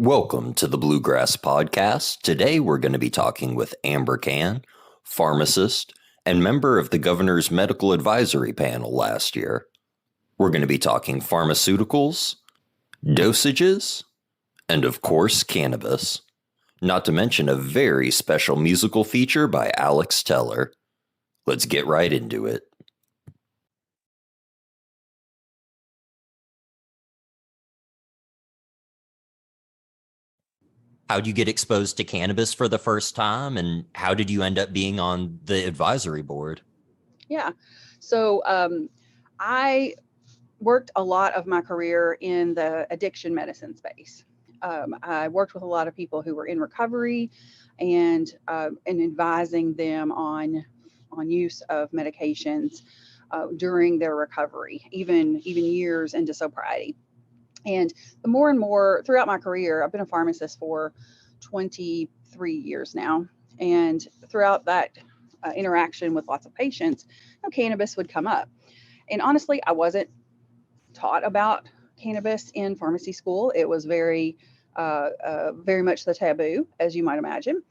Welcome to the Bluegrass Podcast. Today we're going to be talking with Amber Cann, pharmacist and member of the Governor's Medical Advisory Panel last year. We're going to be talking pharmaceuticals, dosages, and of course, cannabis. Not to mention a very special musical feature by Alex Teller. Let's get right into it. How did you get exposed to cannabis for the first time, and how did you end up being on the advisory board? Yeah. So I worked a lot of my career in the addiction medicine space. I worked with a lot of people who were in recovery and advising them on use of medications during their recovery, even years into sobriety. And the more and more throughout my career, I've been a pharmacist for 23 years now. And throughout that interaction with lots of patients, cannabis would come up. And honestly, I wasn't taught about cannabis in pharmacy school. It was very much the taboo, as you might imagine.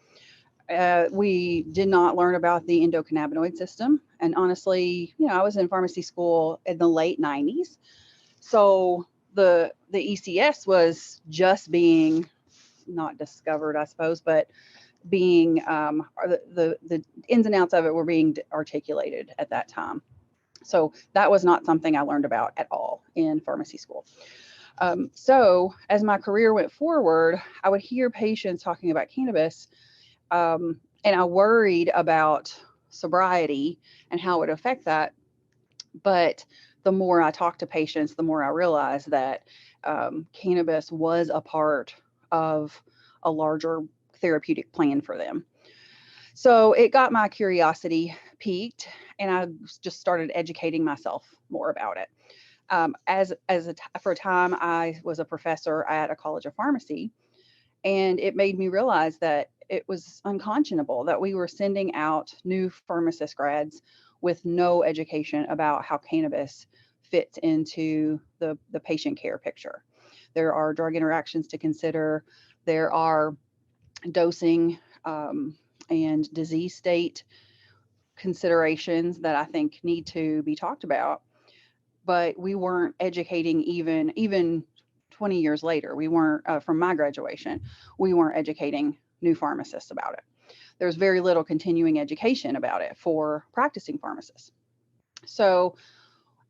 We did not learn about the endocannabinoid system. And honestly, I was in pharmacy school in the late 90s. So the ECS was just being not discovered, I suppose, but being the ins and outs of it were being articulated at that time. So that was not something I learned about at all in pharmacy school. So as my career went forward, I would hear patients talking about cannabis, and I worried about sobriety and how it would affect that. But the more I talked to patients, the more I realized that cannabis was a part of a larger therapeutic plan for them. So it got my curiosity piqued, and I just started educating myself more about it. For a time, I was a professor at a college of pharmacy, and it made me realize that it was unconscionable that we were sending out new pharmacist grads with no education about how cannabis fits into the patient care picture. There are drug interactions to consider. There are dosing and disease state considerations that I think need to be talked about. But we weren't educating even 20 years later. We weren't from my graduation. We weren't educating new pharmacists about it. There's very little continuing education about it for practicing pharmacists. So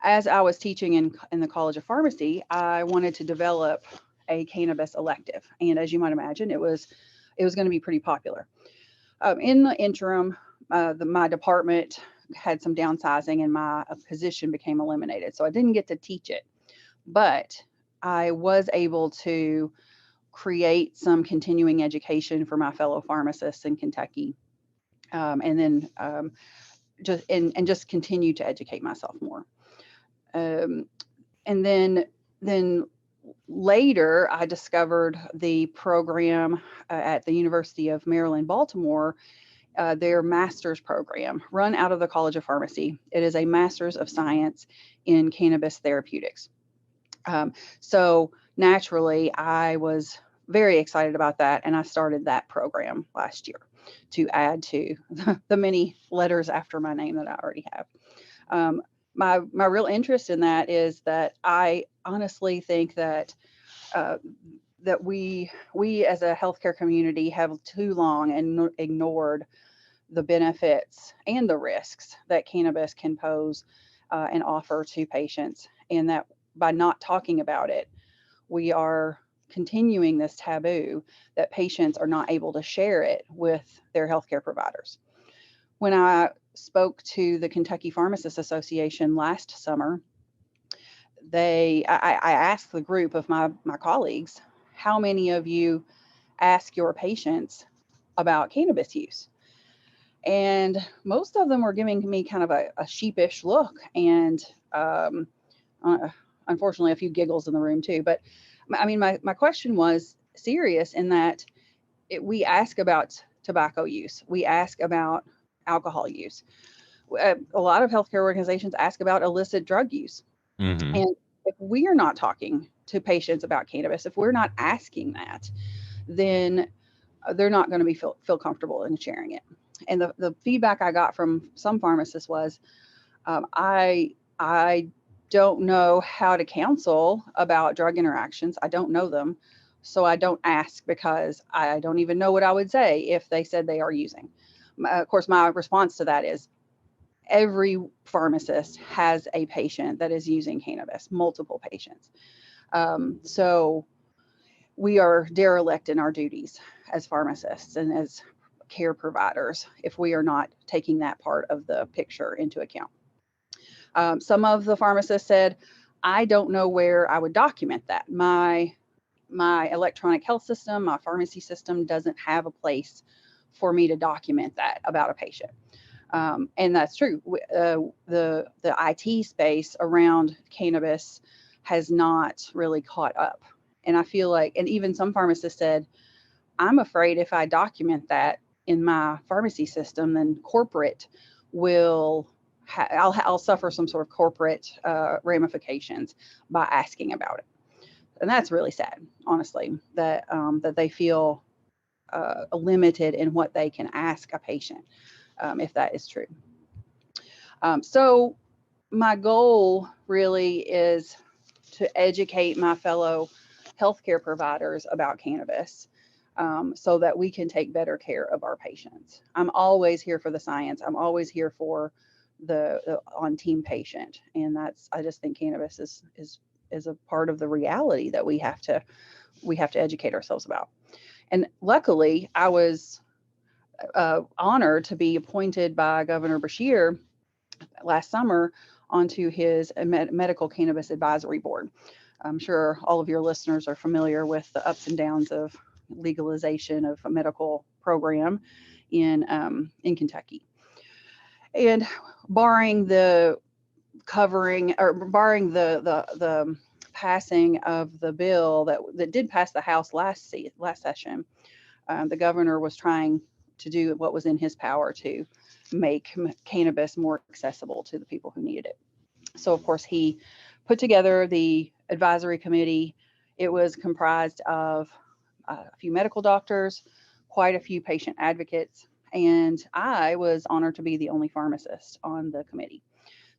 as I was teaching in the College of Pharmacy, I wanted to develop a cannabis elective. And as you might imagine, it was going to be pretty popular. In the interim, my department had some downsizing and my position became eliminated. So I didn't get to teach it, but I was able to create some continuing education for my fellow pharmacists in Kentucky, and then just continue to educate myself more. And then later, I discovered the program at the University of Maryland, Baltimore, their master's program run out of the College of Pharmacy. It is a master's of science in cannabis therapeutics. So naturally, I was very excited about that, and I started that program last year to add to the many letters after my name that I already have. My real interest in that is that I honestly think that that we as a healthcare community have too long ignored the benefits and the risks that cannabis can pose and offer to patients, and that by not talking about it, we are continuing this taboo that patients are not able to share it with their healthcare providers. When I spoke to the Kentucky Pharmacists Association last summer, I asked the group of my colleagues, how many of you ask your patients about cannabis use? And most of them were giving me kind of a sheepish look, and unfortunately, a few giggles in the room too. But I mean, my question was serious in that we ask about tobacco use, we ask about alcohol use. A lot of healthcare organizations ask about illicit drug use. Mm-hmm. And if we are not talking to patients about cannabis, if we're not asking that, then they're not going to feel comfortable in sharing it. And the feedback I got from some pharmacists was, I don't know how to counsel about drug interactions. I don't know them. So I don't ask because I don't even know what I would say if they said they are using. Of course, my response to that is every pharmacist has a patient that is using cannabis, multiple patients. So we are derelict in our duties as pharmacists and as care providers if we are not taking that part of the picture into account. Some of the pharmacists said, I don't know where I would document that. My electronic health system, my pharmacy system doesn't have a place for me to document that about a patient. And that's true. The IT space around cannabis has not really caught up. And I feel like, and even some pharmacists said, I'm afraid if I document that in my pharmacy system, then corporate will, I'll suffer some sort of corporate ramifications by asking about it. And that's really sad, honestly, that they feel limited in what they can ask a patient, if that is true. So my goal really is to educate my fellow healthcare providers about cannabis, so that we can take better care of our patients. I'm always here for the science. I'm always here for the on team patient, and I just think cannabis is a part of the reality that we have to educate ourselves about. And luckily, I was honored to be appointed by Governor Beshear last summer onto his medical cannabis advisory board. I'm sure all of your listeners are familiar with the ups and downs of legalization of a medical program in Kentucky. And barring the passing of the bill that did pass the House last session, the governor was trying to do what was in his power to make cannabis more accessible to the people who needed it. So, of course, he put together the advisory committee. It was comprised of a few medical doctors, quite a few patient advocates, and I was honored to be the only pharmacist on the committee.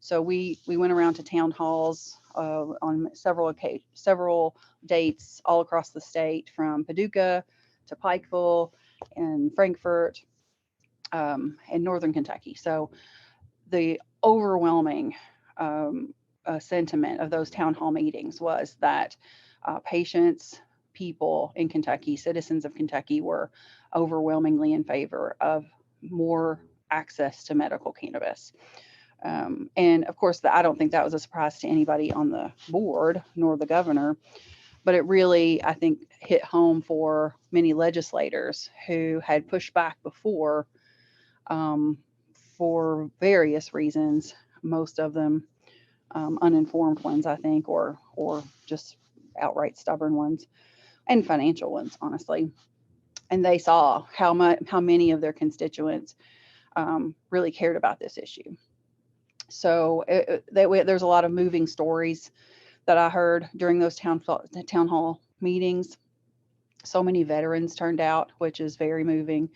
So we went around to town halls on several dates all across the state, from Paducah to Pikeville and Frankfort, and northern Kentucky. So the overwhelming sentiment of those town hall meetings was that patients, people in Kentucky, citizens of Kentucky, were overwhelmingly in favor of more access to medical cannabis. And of course, I don't think that was a surprise to anybody on the board, nor the governor, but it really, I think, hit home for many legislators who had pushed back before, for various reasons, most of them uninformed ones, I think, or just outright stubborn ones, and financial ones, honestly. And they saw how many of their constituents really cared about this issue. So there's a lot of moving stories that I heard during those town hall meetings. So many veterans turned out, which is very moving.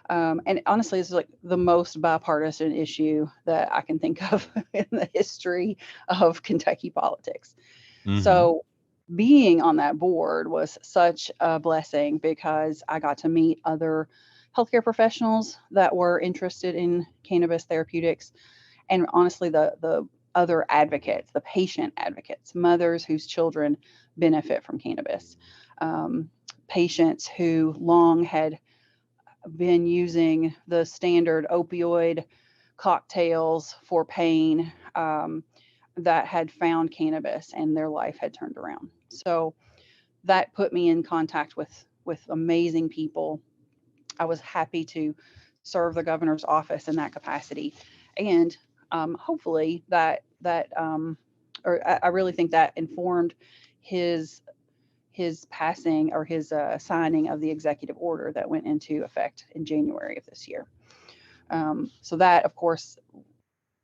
And honestly, it's like the most bipartisan issue that I can think of in the history of Kentucky politics. Mm-hmm. So being on that board was such a blessing because I got to meet other healthcare professionals that were interested in cannabis therapeutics. And honestly, the other advocates, the patient advocates, mothers whose children benefit from cannabis, patients who long had been using the standard opioid cocktails for pain, that had found cannabis and their life had turned around. So that put me in contact with amazing people. I was happy to serve the governor's office in that capacity, and hopefully I really think that informed his passing or his signing of the executive order that went into effect in January of this year. So that, of course,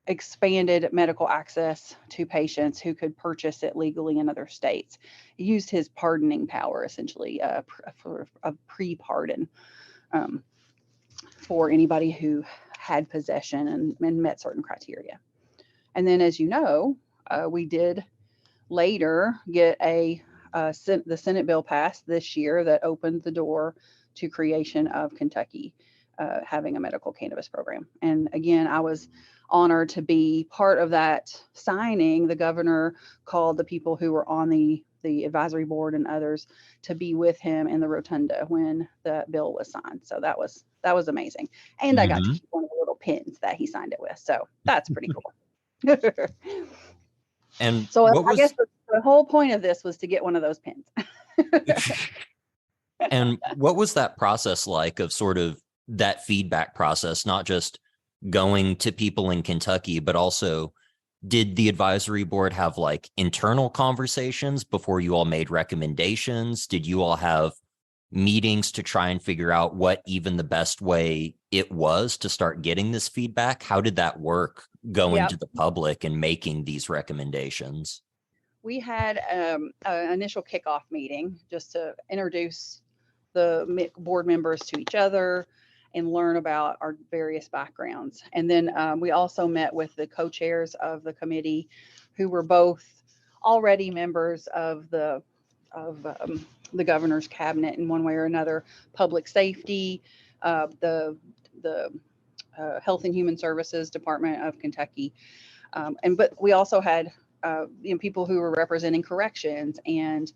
expanded medical access to patients who could purchase it legally in other states. He used his pardoning power, essentially, for a pre-pardon um, for anybody who had possession and met certain criteria. And then, as you know, we did later get the Senate bill passed this year that opened the door to creation of Kentucky having a medical cannabis program. And again, I was honored to be part of that signing. The governor called the people who were on the advisory board and others to be with him in the rotunda when the bill was signed. So that was amazing. And I got to keep one of the little pins that he signed it with. So that's pretty cool. And so I guess the whole point of this was to get one of those pins. And what was that process like, of sort of that feedback process, not just going to people in Kentucky, but also did the advisory board have like internal conversations before you all made recommendations? Did you all have meetings to try and figure out what even the best way it was to start getting this feedback? How did that work going to the public and making these recommendations? We had an initial kickoff meeting just to introduce the board members to each other and learn about our various backgrounds. And then we also met with the co-chairs of the committee, who were both already members of the governor's cabinet in one way or another: public safety, the Health and Human Services Department of Kentucky, but we also had people who were representing corrections and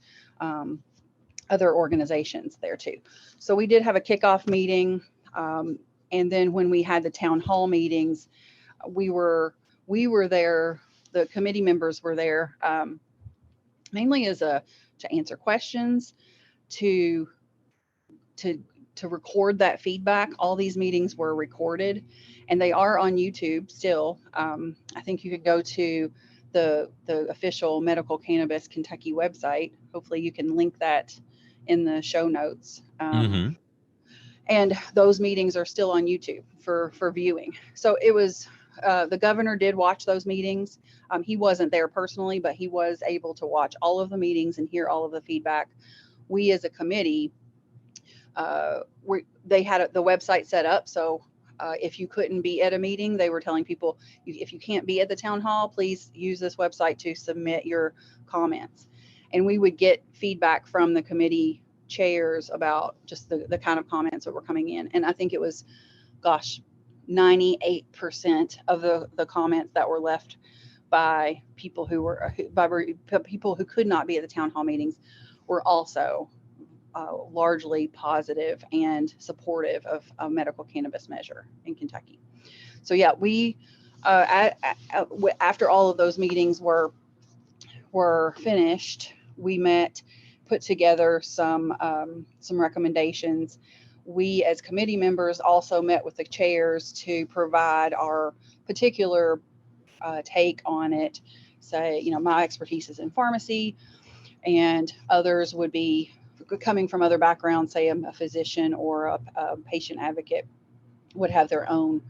other organizations there too. So we did have a kickoff meeting, and then when we had the town hall meetings, we were there. The committee members were there mainly to answer questions, to record that feedback. All these meetings were recorded, and they are on YouTube still. I think you could go to the official Medical Cannabis Kentucky website. Hopefully you can link that in the show notes. And those meetings are still on YouTube for viewing. So it was, the governor did watch those meetings. He wasn't there personally, but he was able to watch all of the meetings and hear all of the feedback. We as a committee, they had the website set up. So if you couldn't be at a meeting, they were telling people, if you can't be at the town hall, please use this website to submit your comments. And we would get feedback from the committee chairs about just the kind of comments that were coming in. And I think it was, 98% of the comments that were left by people who could not be at the town hall meetings were also largely positive and supportive of a medical cannabis measure in Kentucky. So yeah, we after all of those meetings were finished, we put together some recommendations. We as committee members also met with the chairs to provide our particular take on it. Say, my expertise is in pharmacy, and others would be coming from other backgrounds, say a physician or a patient advocate, would have their own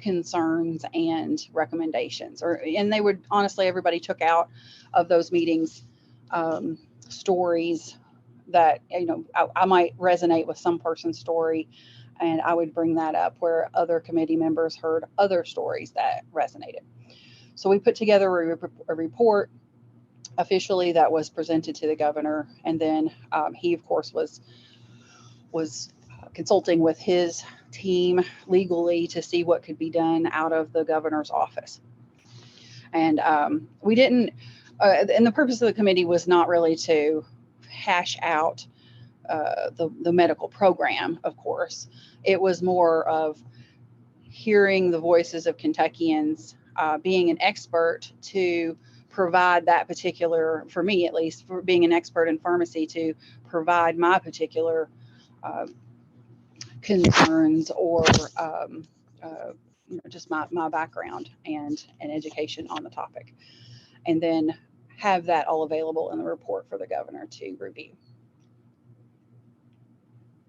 concerns and recommendations. And they would, honestly, everybody took out of those meetings stories that, I might resonate with some person's story, and I would bring that up where other committee members heard other stories that resonated. So we put together a report officially that was presented to the governor, and then he, of course, was consulting with his team legally to see what could be done out of the governor's office. And we didn't, and the purpose of the committee was not really to hash out the medical program, of course. It was more of hearing the voices of Kentuckians, being an expert to provide that particular, for me at least, for being an expert in pharmacy, to provide my particular concerns or just my background and education on the topic, and then have that all available in the report for the governor to review.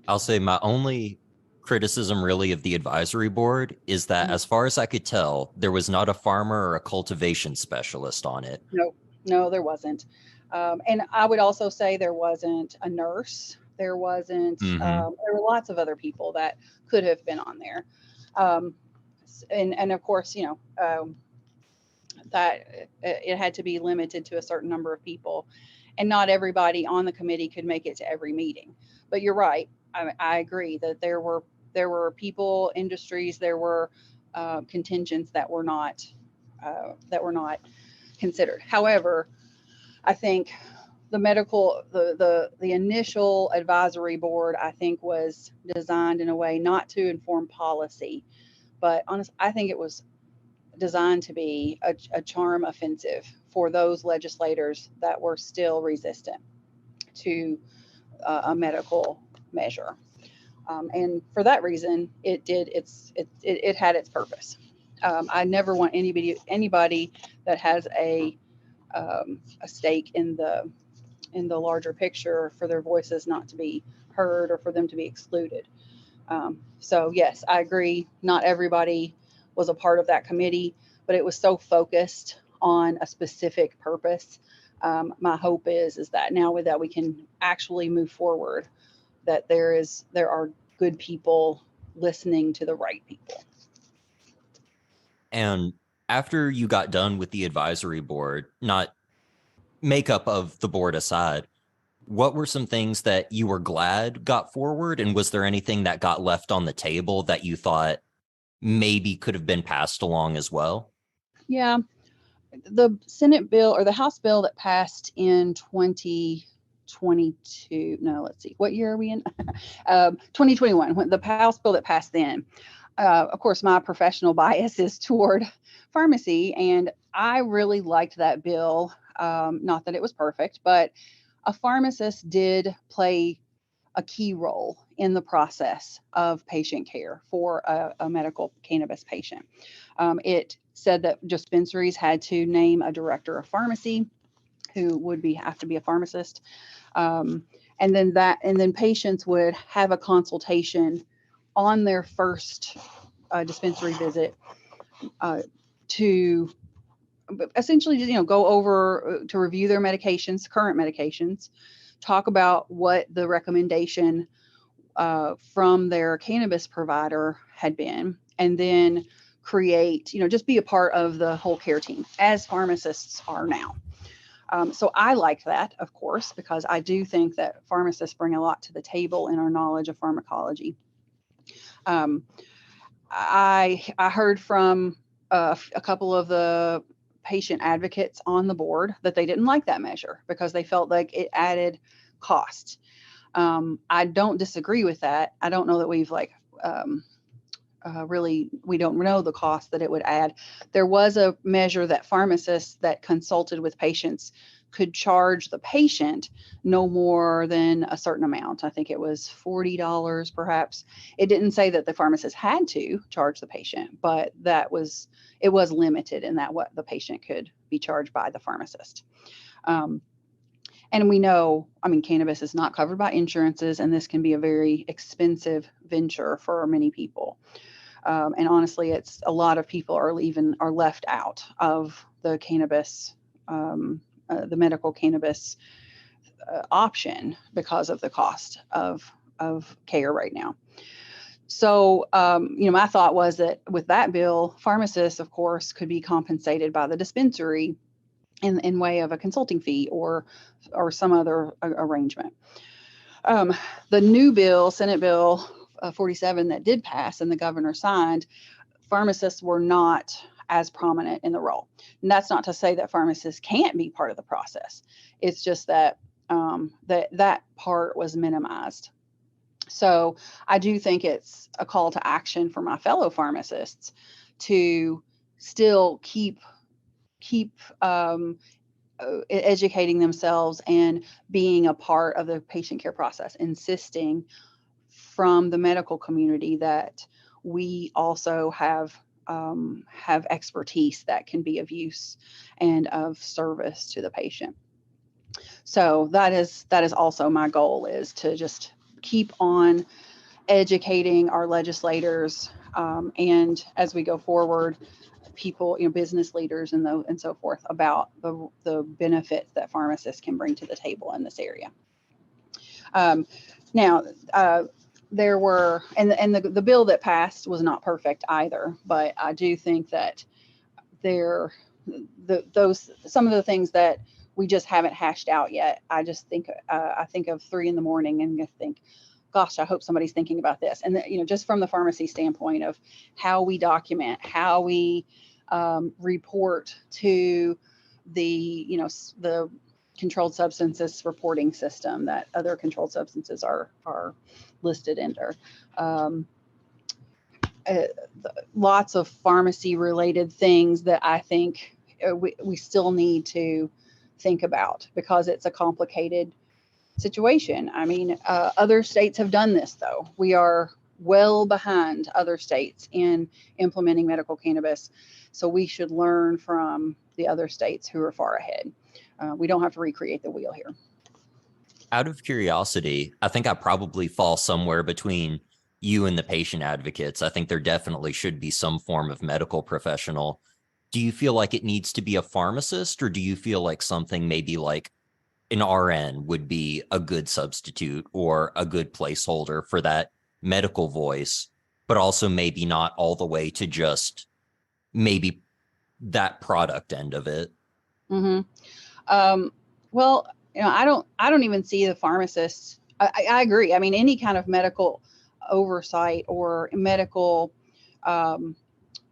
I'll say my only criticism really of the advisory board is that, Mhm. as far as I could tell, there was not a farmer or a cultivation specialist on it. No, no, there wasn't. And I would also say there wasn't a nurse. There wasn't, Mm-hmm. there were lots of other people that could have been on there. Um, and of course, that it had to be limited to a certain number of people, and not everybody on the committee could make it to every meeting. But you're right. I agree that there were people, industries, there were contingents that were not considered. However, I think the initial advisory board, I think, was designed in a way not to inform policy, but honestly, I think it was designed to be a charm offensive for those legislators that were still resistant to a medical measure. And for that reason, it had its purpose. I never want anybody that has a stake in the larger picture for their voices not to be heard or for them to be excluded. So yes, I agree. Not everybody was a part of that committee, but it was so focused on a specific purpose. My hope is that now that we can actually move forward, that there are good people listening to the right people. And after you got done with the advisory board, not makeup of the board aside, what were some things that you were glad got forward? And was there anything that got left on the table that you thought maybe could have been passed along as well? Yeah, the Senate bill or the House bill that passed in 2022. No, let's see, what year are we in? 2021. When the House bill that passed then. Of course, my professional bias is toward pharmacy, and I really liked that bill. Not that it was perfect, but a pharmacist did play a key role in the process of patient care for a medical cannabis patient. It said that dispensaries had to name a director of pharmacy who would have to be a pharmacist, um, and then patients would have a consultation on their first dispensary visit uh, to essentially go over to review their medications, current medications, talk about what the recommendation from their cannabis provider had been, and then create, just be a part of the whole care team as pharmacists are now. So I like that, of course, because I do think that pharmacists bring a lot to the table in our knowledge of pharmacology. Um, I heard from a couple of the patient advocates on the board that they didn't like that measure because they felt like it added cost. I don't disagree with that. I don't know that we've um, really, we don't know the cost that it would add. There was a measure that pharmacists that consulted with patients could charge the patient no more than a certain amount. I think it was $40 perhaps. It didn't say that the pharmacist had to charge the patient, but it was limited in that what the patient could be charged by the pharmacist. Um, and we know, I mean, cannabis is not covered by insurances, and this can be a very expensive venture for many people. And honestly, it's a lot of people are left out of the cannabis, the medical cannabis option because of the cost of care right now. So, my thought was that with that bill, pharmacists, of course, could be compensated by the dispensary in way of a consulting fee or some other arrangement. Um, the new bill, Senate Bill 47, that did pass and the governor signed, pharmacists were not as prominent in the role. And that's not to say that pharmacists can't be part of the process. It's just that that part was minimized. So I do think it's a call to action for my fellow pharmacists to still keep educating themselves and being a part of the patient care process, insisting from the medical community that we also have expertise that can be of use and of service to the patient. So that is also my goal, is to just keep on educating our legislators, and as we go forward, people, business leaders and so forth about the benefits that pharmacists can bring to the table in this area. Um, now, there were, and the bill that passed was not perfect either, but I do think that some of the things that we just haven't hashed out yet. I just think I think of 3 a.m. and I think, gosh, I hope somebody's thinking about this. And just from the pharmacy standpoint of how we document, how we report to the controlled substances reporting system that other controlled substances are listed under. Uh, Lots of pharmacy related things that I think we still need to think about, because it's a complicated situation. I mean, other states have done this, though. We are well behind other states in implementing medical cannabis, so we should learn from the other states who are far ahead. We don't have to recreate the wheel here. Out of curiosity, I think I probably fall somewhere between you and the patient advocates. I think there definitely should be some form of medical professional. Do you feel like it needs to be a pharmacist, or do you feel like something maybe like an RN would be a good substitute or a good placeholder for that medical voice, but also maybe not all the way to just maybe that product end of it? Mm-hmm. Well, I don't even see the pharmacists. I agree. I mean, any kind of medical oversight or medical, no,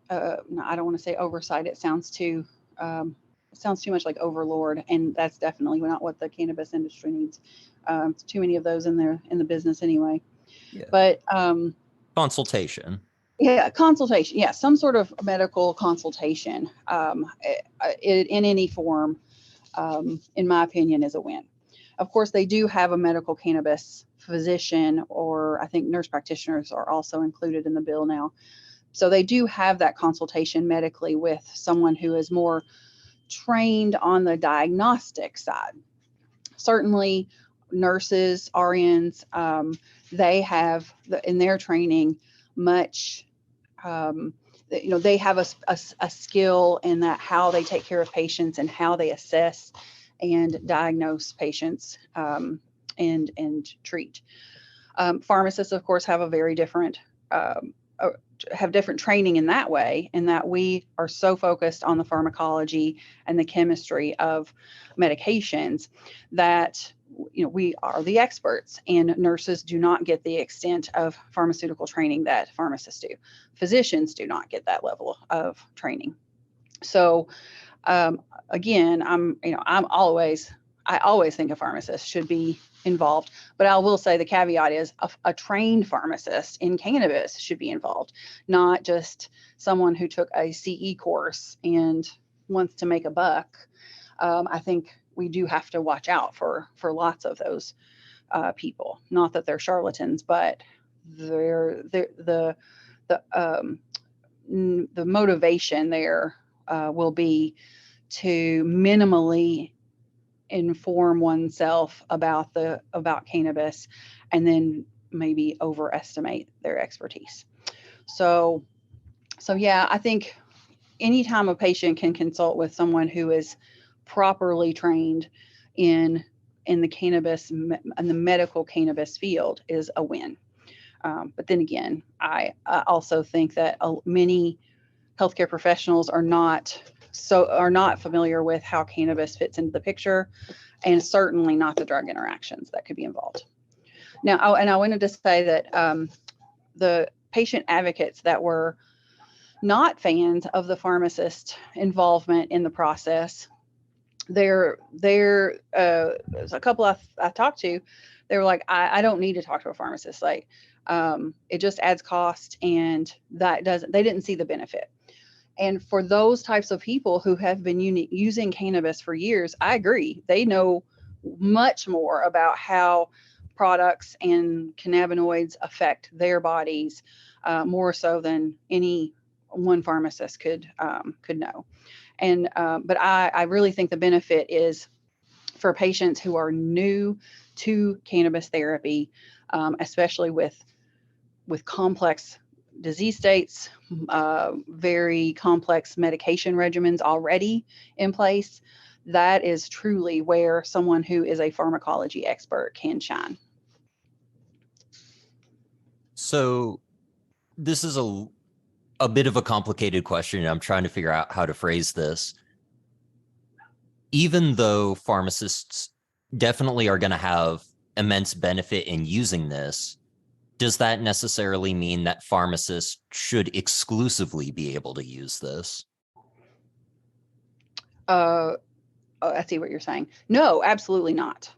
I don't want to say oversight. It sounds too much like overlord, and that's definitely not what the cannabis industry needs. Too many of those in the business anyway. Yeah. But Consultation. yeah, consultation. Yeah, some sort of medical consultation in any form, in my opinion, is a win. Of course, they do have a medical cannabis physician, or I think nurse practitioners are also included in the bill now. So they do have that consultation medically with someone who is more trained on the diagnostic side. Certainly, nurses, RNs, they have in their training much. They have a skill in that how they take care of patients and how they assess and diagnose patients, and treat. Pharmacists, of course, have a very different have different training in that way, in that we are so focused on the pharmacology and the chemistry of medications that we are the experts, and nurses do not get the extent of pharmaceutical training that pharmacists do. Physicians do not get that level of training. So again, I always think a pharmacist should be involved, but I will say the caveat is a trained pharmacist in cannabis should be involved, not just someone who took a CE course and wants to make a buck. I think we do have to watch out for lots of those people. Not that they're charlatans, but the motivation there will be to minimally inform oneself about cannabis, and then maybe overestimate their expertise. So yeah, I think anytime a patient can consult with someone who is properly trained in the cannabis and the medical cannabis field is a win. But then again, I also think that many healthcare professionals are not familiar with how cannabis fits into the picture, and certainly not the drug interactions that could be involved. Now, I wanted to say that the patient advocates that were not fans of the pharmacist involvement in the process, there's a couple I talked to, they were like, I don't need to talk to a pharmacist. Like, it just adds cost, and they didn't see the benefit. And for those types of people who have been using cannabis for years, I agree. They know much more about how products and cannabinoids affect their bodies, more so than any one pharmacist could know. And but I really think the benefit is for patients who are new to cannabis therapy, especially with with complex disease states, very complex medication regimens already in place, that is truly where someone who is a pharmacology expert can shine. So this is a bit of a complicated question. I'm trying to figure out how to phrase this. Even though pharmacists definitely are going to have immense benefit in using this, does that necessarily mean that pharmacists should exclusively be able to use this? I see what you're saying. No, absolutely not.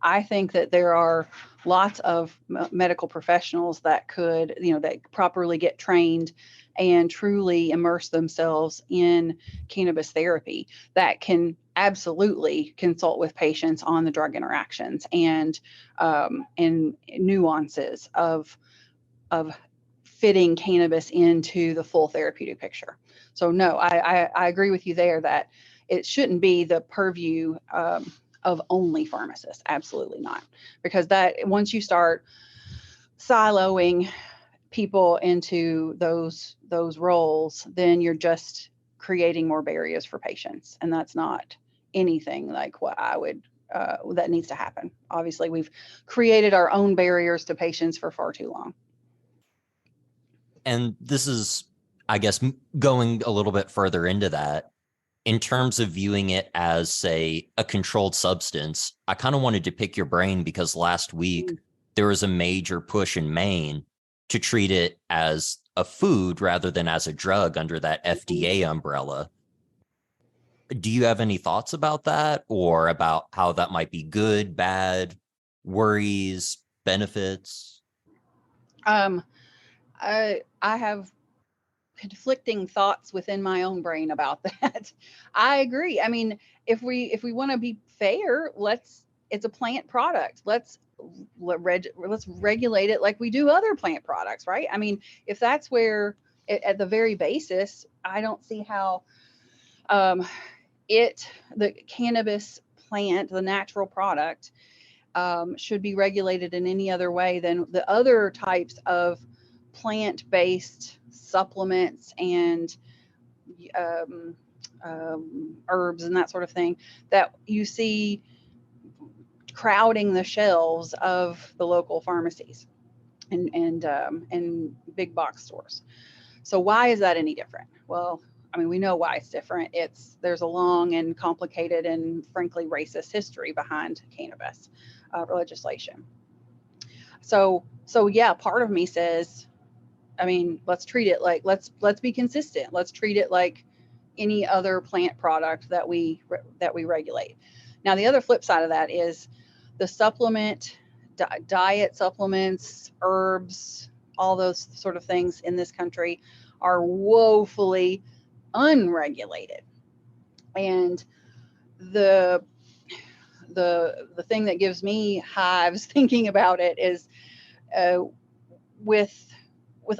I think that there are lots of medical professionals that could, that properly get trained and truly immerse themselves in cannabis therapy that can absolutely consult with patients on the drug interactions and nuances of fitting cannabis into the full therapeutic picture. So no, I agree with you there that it shouldn't be the purview of only pharmacists. Absolutely not. Because that once you start siloing people into those roles, then you're just creating more barriers for patients. And that's not anything like what I would that needs to happen. Obviously, we've created our own barriers to patients for far too long. And this is, I guess, going a little bit further into that. In terms of viewing it as, say, a controlled substance, I kind of wanted to pick your brain because last week there was a major push in Maine to treat it as a food rather than as a drug under that FDA umbrella. Do you have any thoughts about that, or about how that might be good, bad, worries, benefits? I have conflicting thoughts within my own brain about that. I agree. I mean, if we want to be fair, it's a plant product. Let's regulate it like we do other plant products, right? I mean, if that's where at the very basis, I don't see how the cannabis plant, the natural product, should be regulated in any other way than the other types of plant-based supplements and herbs and that sort of thing that you see crowding the shelves of the local pharmacies and big box stores. So why is that any different? Well, I mean, we know why it's different. There's a long and complicated and frankly racist history behind cannabis legislation. So yeah, part of me says, I mean, let's treat it like let's be consistent. Let's treat it like any other plant product that we regulate. Now, the other flip side of that is the diet supplements, herbs, all those sort of things in this country are woefully unregulated. And the thing that gives me hives thinking about it is with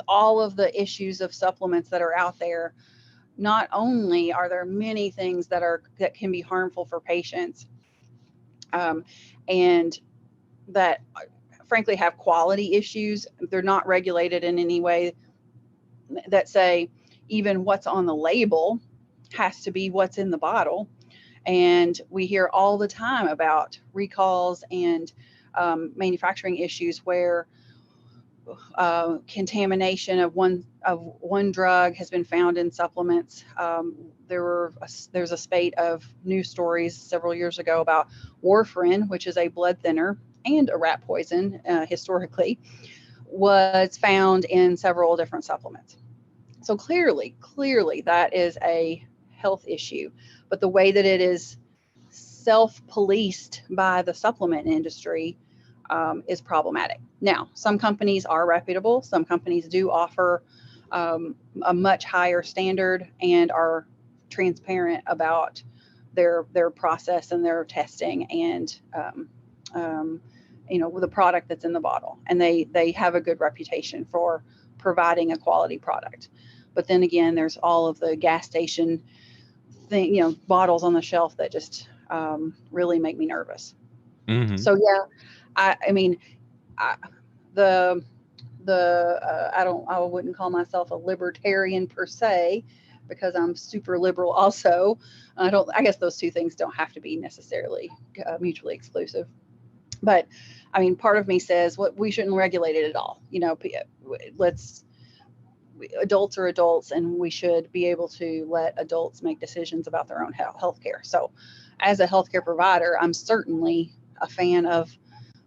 all of the issues of supplements that are out there, not only are there many things that can be harmful for patients, and that frankly have quality issues, they're not regulated in any way that say even what's on the label has to be what's in the bottle. And we hear all the time about recalls and manufacturing issues where contamination of one drug has been found in supplements. There's a spate of news stories several years ago about warfarin, which is a blood thinner and a rat poison historically, was found in several different supplements. So clearly that is a health issue. But the way that it is self-policed by the supplement industry is problematic. Now, some companies are reputable. Some companies do offer a much higher standard and are transparent about their process and their testing and the product that's in the bottle. And they have a good reputation for providing a quality product. But then again, there's all of the gas station bottles on the shelf that just really make me nervous. Mm-hmm. So yeah, I mean, the I wouldn't call myself a libertarian per se, because I'm super liberal also. I guess those two things don't have to be necessarily mutually exclusive. But I mean, part of me says what we shouldn't regulate it at all. Let's adults are adults, and we should be able to let adults make decisions about their own health care. So, as a healthcare provider, I'm certainly a fan of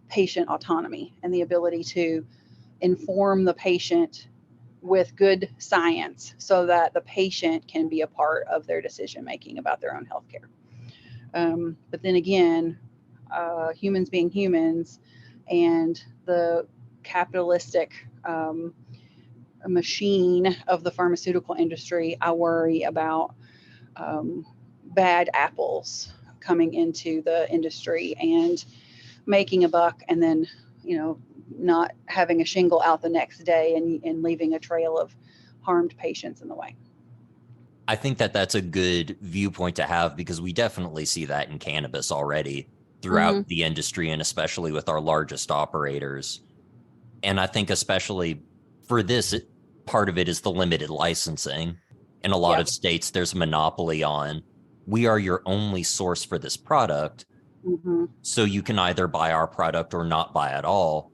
patient autonomy and the ability to inform the patient with good science so that the patient can be a part of their decision making about their own healthcare. But then again, humans being humans, and the capitalistic machine of the pharmaceutical industry, I worry about um, bad apples coming into the industry and making a buck, and then, not having a shingle out the next day, and leaving a trail of harmed patients in the way. I think that that's a good viewpoint to have, because we definitely see that in cannabis already throughout Mm-hmm. the industry, and especially with our largest operators. And I think especially for this, part of it is the limited licensing. In a lot Yeah. of states, there's a monopoly on, we are your only source for this product. Mm-hmm. So you can either buy our product or not buy at all,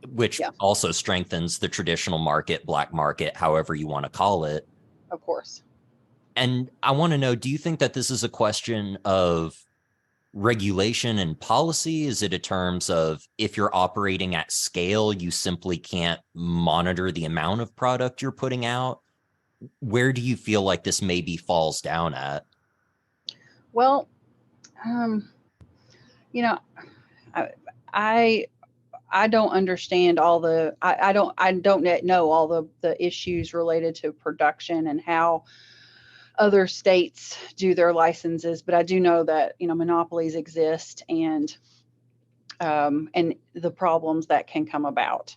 which Yeah. also strengthens the traditional market, black market, however you want to call it. Of course. And I want to know, do you think that this is a question of regulation and policy? Is it in terms of, if you're operating at scale, you simply can't monitor the amount of product you're putting out? Where do you feel like this maybe falls down at? Well, um, you know, I, I I don't understand all the I don't know all the issues related to production and how other states do their licenses, but I do know that monopolies exist, and the problems that can come about.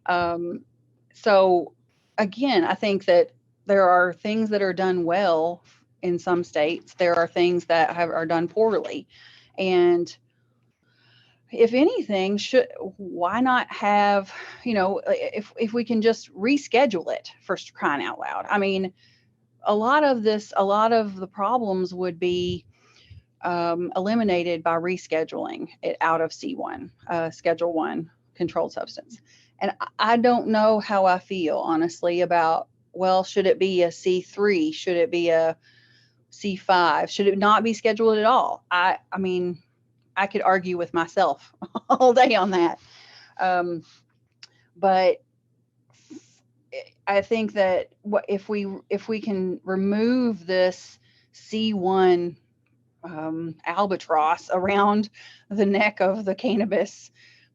Um, so again, I think that there are things that are done well in some states. There are things that are done poorly, and if anything, should why not have, if we can just reschedule it, for crying out loud. I mean, a lot of the problems would be eliminated by rescheduling it out of C1, Schedule 1 controlled substance. And I don't know how I feel, honestly, about, well, should it be a C3? Should it be a C5? Should it not be scheduled at all? I mean, I could argue with myself all day on that. Um, but I think that if we can remove this C1 albatross around the neck of the cannabis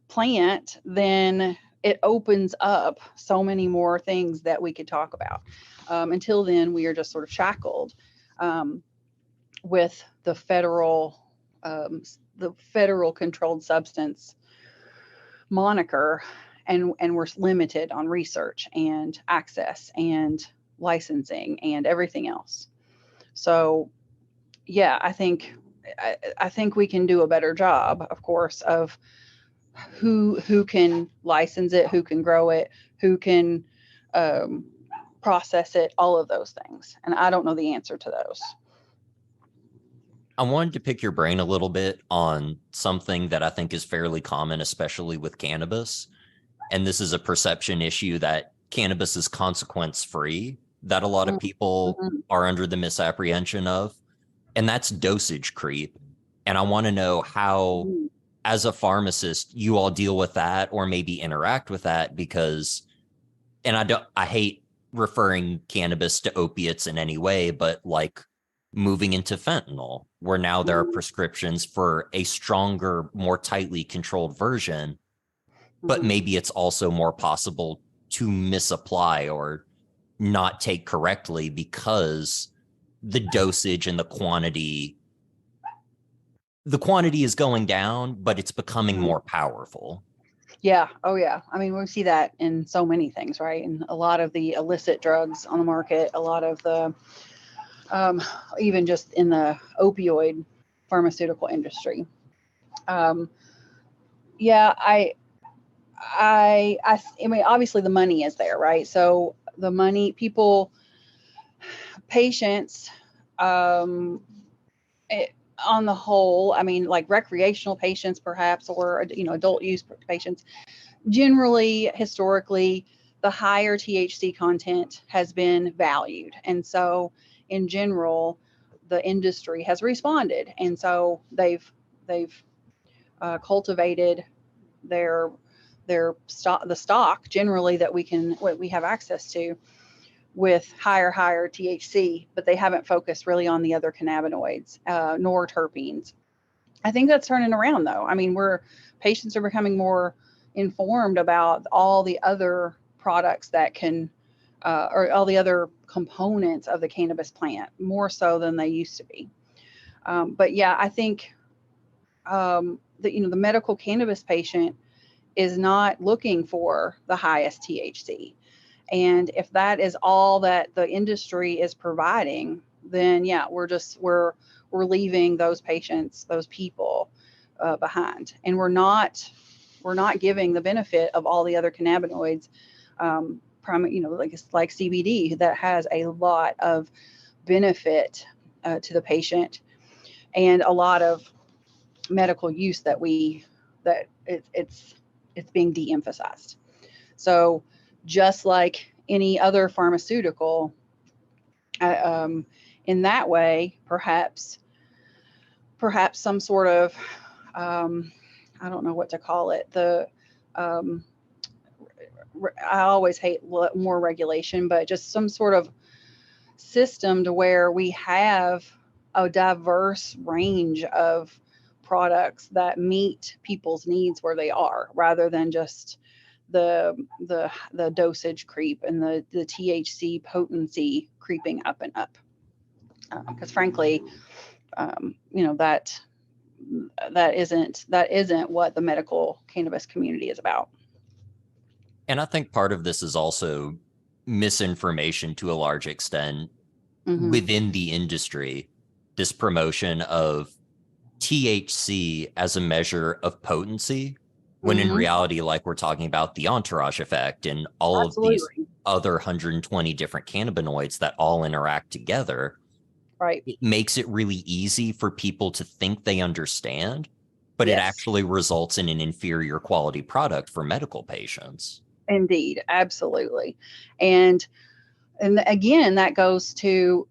plant, then it opens up so many more things that we could talk about. Until then, we are just sort of shackled um, with um, the federal controlled substance moniker, and we're limited on research and access and licensing and everything else. So yeah, I think we can do a better job, of course, of who can license it, who can grow it, who can um, process it, all of those things. And I don't know the answer to those. I wanted to pick your brain a little bit on something that I think is fairly common, especially with cannabis. And this is a perception issue, that cannabis is consequence free, that a lot of people Mm-hmm. are under the misapprehension of, and that's dosage creep. And I want to know how, Mm-hmm. as a pharmacist, you all deal with that or maybe interact with that, because, and I hate referring cannabis to opiates in any way, but like moving into fentanyl, where now there are prescriptions for a stronger, more tightly controlled version, but Mm-hmm. maybe it's also more possible to misapply or not take correctly, because the dosage and the quantity is going down, but it's becoming Mm-hmm. more powerful. Yeah. Oh, yeah. I mean, we see that in so many things, right? And a lot of the illicit drugs on the market, a lot of the, um, even just in the opioid pharmaceutical industry. Um, yeah, I mean, obviously the money is there, right? So the money, people, patients, um, it, on the whole, I mean, like recreational patients, perhaps, or adult use patients, generally, historically, the higher THC content has been valued, and so in general, the industry has responded, and so they've cultivated their the stock generally that what we have access to with higher THC, but they haven't focused really on the other cannabinoids nor terpenes. I think that's turning around though. I mean, patients are becoming more informed about all the other products that can or all the other components of the cannabis plant more so than they used to be. But yeah, I think that the medical cannabis patient is not looking for the highest THC. And if that is all that the industry is providing, then yeah, we're leaving those patients, those people behind, and we're not giving the benefit of all the other cannabinoids, like CBD that has a lot of benefit to the patient and a lot of medical use that it's being de-emphasized. So just like any other pharmaceutical, in that way, perhaps some sort of I don't know what to call it. Um, I always hate more regulation, but just some sort of system to where we have a diverse range of products that meet people's needs where they are, rather than just the dosage creep and the THC potency creeping up and up. Because frankly, that isn't what the medical cannabis community is about. And I think part of this is also misinformation to a large extent within the industry. This promotion of THC as a measure of potency, when in reality, like we're talking about the entourage effect and all of these other 120 different cannabinoids that all interact together, right? It makes it really easy for people to think they understand, but it actually results in an inferior quality product for medical patients. Indeed, absolutely. And again, that goes to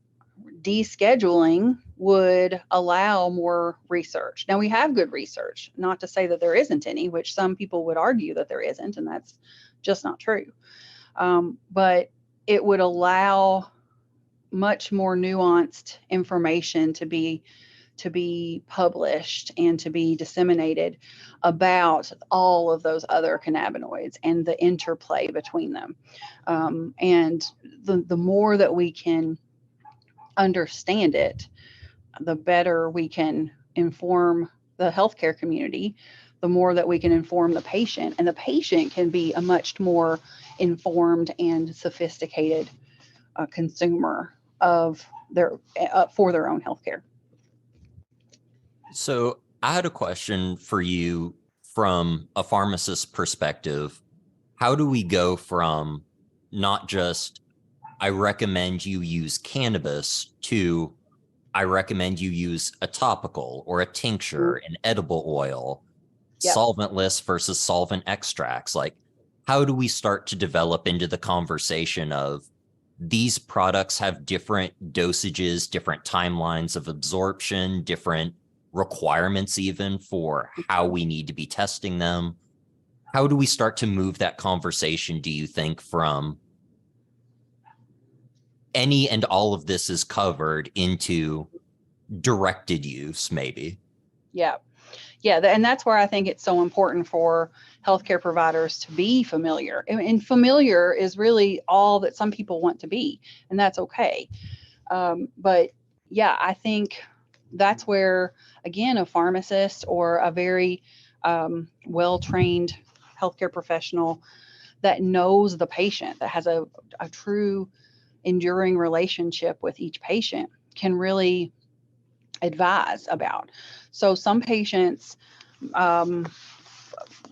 descheduling would allow more research. Now, we have good research, not to say that there isn't any, which some people would argue that there isn't, and that's just not true. But it would allow much more nuanced information to be published and to be disseminated about all of those other cannabinoids and the interplay between them. And the more that we can understand it, the better we can inform the healthcare community, the more that we can inform the patient, and the patient can be a much more informed and sophisticated consumer of for their own healthcare. So I had a question for you from a pharmacist perspective. How do we go from not just, I recommend you use cannabis, to I recommend you use a topical or a tincture, an edible oil, solventless versus solvent extracts? Like, how do we start to develop into the conversation of these products have different dosages, different timelines of absorption, different requirements even for how we need to be testing them? How do we start to move that conversation, do you think, from any and all of this is covered into directed use, maybe? Yeah. And that's where I think it's so important for healthcare providers to be familiar. And familiar is really all that some people want to be, and that's okay. But yeah, I think that's where, again, a pharmacist or a very well-trained healthcare professional that knows the patient, that has a true enduring relationship with each patient, can really advise about. So some patients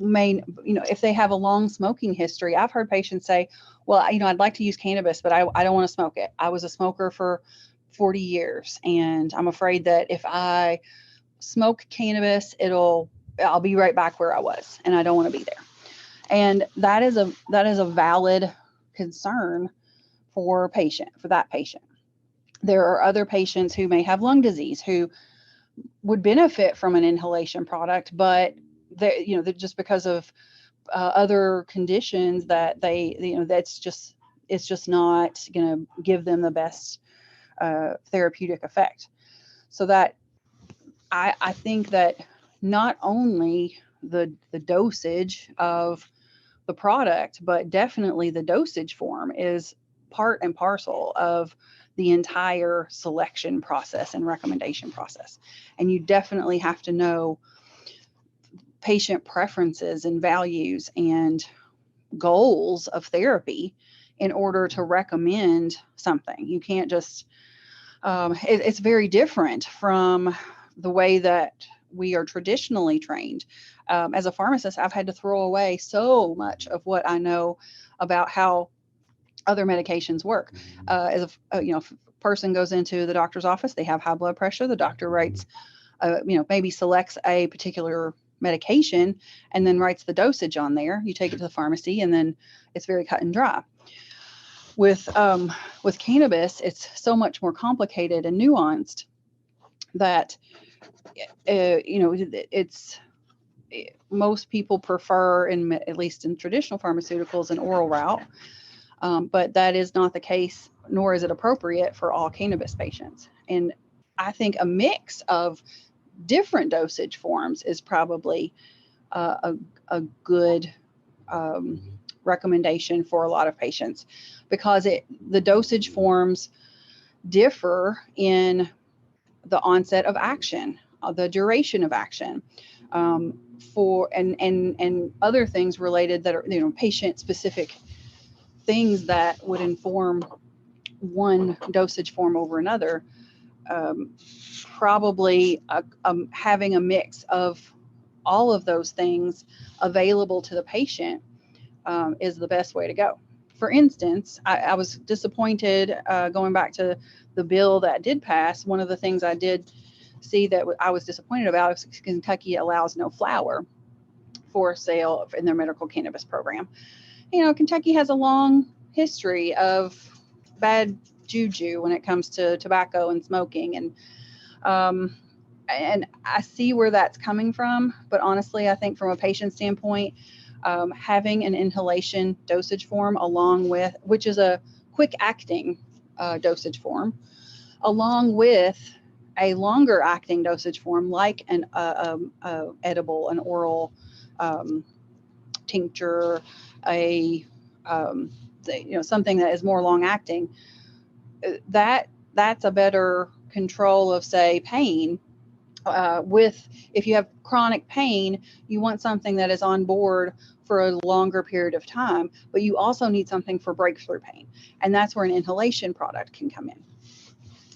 if they have a long smoking history. I've heard patients say, well, I'd like to use cannabis, but I don't want to smoke it. I was a smoker for 40 years, and I'm afraid that if I smoke cannabis, I'll be right back where I was, and I don't want to be there. And that is a valid concern for that patient. There are other patients who may have lung disease who would benefit from an inhalation product, but they're just because of other conditions that it's just not going to give them the best therapeutic effect. So that I think that not only the dosage of the product, but definitely the dosage form is part and parcel of the entire selection process and recommendation process. And you definitely have to know patient preferences and values and goals of therapy in order to recommend something. You can't just, it's very different from the way that we are traditionally trained. As a pharmacist, I've had to throw away so much of what I know about how other medications work. If a person goes into the doctor's office, they have high blood pressure, the doctor writes, maybe selects a particular medication and then writes the dosage on there. You take it to the pharmacy, and then it's very cut and dry. With cannabis, it's so much more complicated and nuanced that most people prefer, at least in traditional pharmaceuticals, an oral route, but that is not the case, nor is it appropriate for all cannabis patients. And I think a mix of different dosage forms is probably a good recommendation for a lot of patients, because the dosage forms differ in the onset of action, the duration of action, and other things related that are patient specific things that would inform one dosage form over another. Probably having a mix of all of those things available to the patient is the best way to go. For instance, I was disappointed going back to the bill that did pass. One of the things I did see that I was disappointed about is Kentucky allows no flower for sale in their medical cannabis program. Kentucky has a long history of bad juju when it comes to tobacco and smoking, and I see where that's coming from. But honestly, I think from a patient standpoint, having an inhalation dosage form which is a quick acting dosage form, along with a longer acting dosage form like an edible, an oral tincture, something that is more long acting, that's a better control of, say, pain. If you have chronic pain, you want something that is on board for a longer period of time, but you also need something for breakthrough pain. And that's where an inhalation product can come in.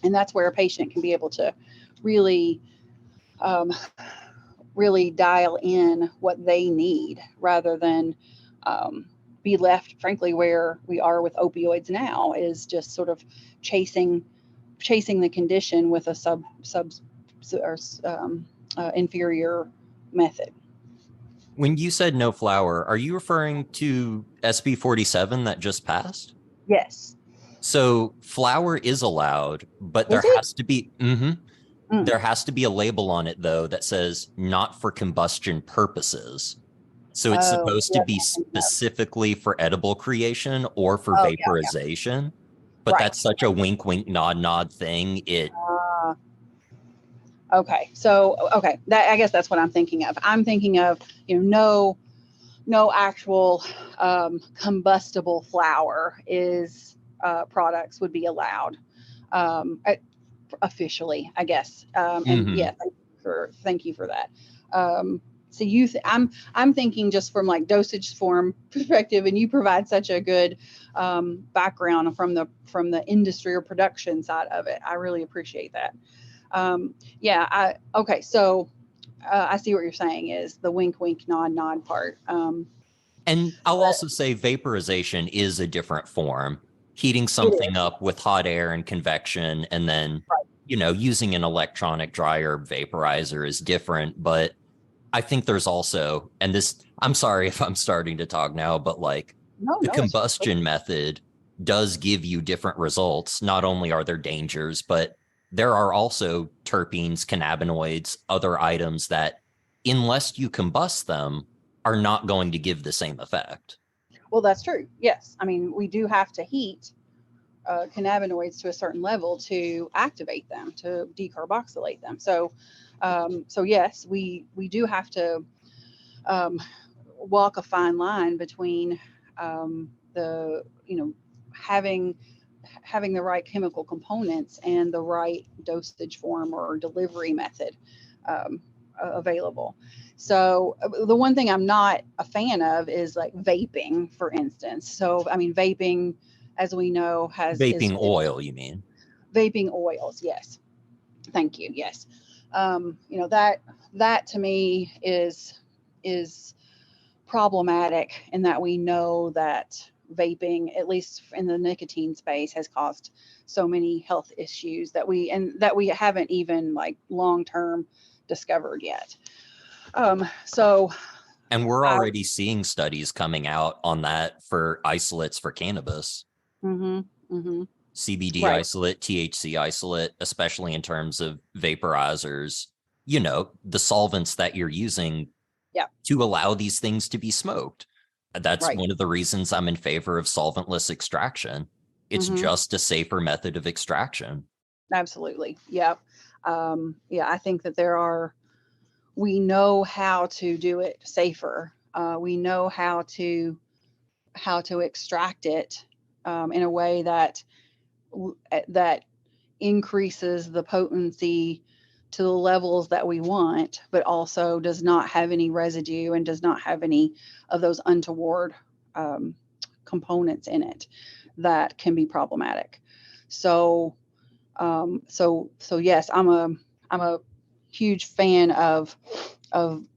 And that's where a patient can be able to really, really dial in what they need, rather than be left, frankly, where we are with opioids now, is just sort of chasing the condition with a inferior method. When you said no flower, are you referring to SB 47 that just passed? Yes. So flower is allowed, but there has to be there has to be a label on it, though, that says not for combustion purposes. So it's supposed to be specifically for edible creation or for vaporization. Yeah. But that's such a wink, wink, nod, nod thing. Okay. So, I guess that's what I'm thinking of. I'm thinking of, no actual combustible flower products would be allowed officially, I guess. And yeah, thank you for that. So I'm thinking just from like dosage form perspective, and you provide such a good background from the industry or production side of it. I really appreciate that. So I see what you're saying is the wink, wink, nod, nod part. And I'll But also say vaporization is a different form. Heating it something is up with hot air and convection, and then, right. using an electronic dryer vaporizer is different. But I think there's also, and this, I'm sorry if I'm starting to talk now, but like No, the no, it's combustion method does give you different results. Not only are there dangers, but there are also terpenes, cannabinoids, other items that, unless you combust them, are not going to give the same effect. well, that's true. Yes, I mean we do have to heat cannabinoids to a certain level to activate them, to decarboxylate them. So yes, we do have to um, walk a fine line between the having having the right chemical components and the right dosage form or delivery method um, available. So the one thing I'm not a fan of is like vaping, for instance. So I mean, vaping, as we know, has Vaping is oil, you mean? vaping oils. Yes, thank you. Yes, that to me is problematic in that we know that vaping, at least in the nicotine space, has caused so many health issues that we haven't even like long term discovered yet. So And we're I already seeing studies coming out on that for isolates for cannabis. mm-hmm, mm-hmm, CBD right, isolate, THC isolate, especially in terms of vaporizers, the solvents that you're using yeah, to allow these things to be smoked. That's right, one of the reasons I'm in favor of solventless extraction. It's mm-hmm, just a safer method of extraction. absolutely, yeah, yeah. I think that we know how to do it safer. We know how to extract it in a way that increases the potency to the levels that we want, but also does not have any residue and does not have any of those untoward um, components in it that can be problematic. So, so yes, I'm a huge fan of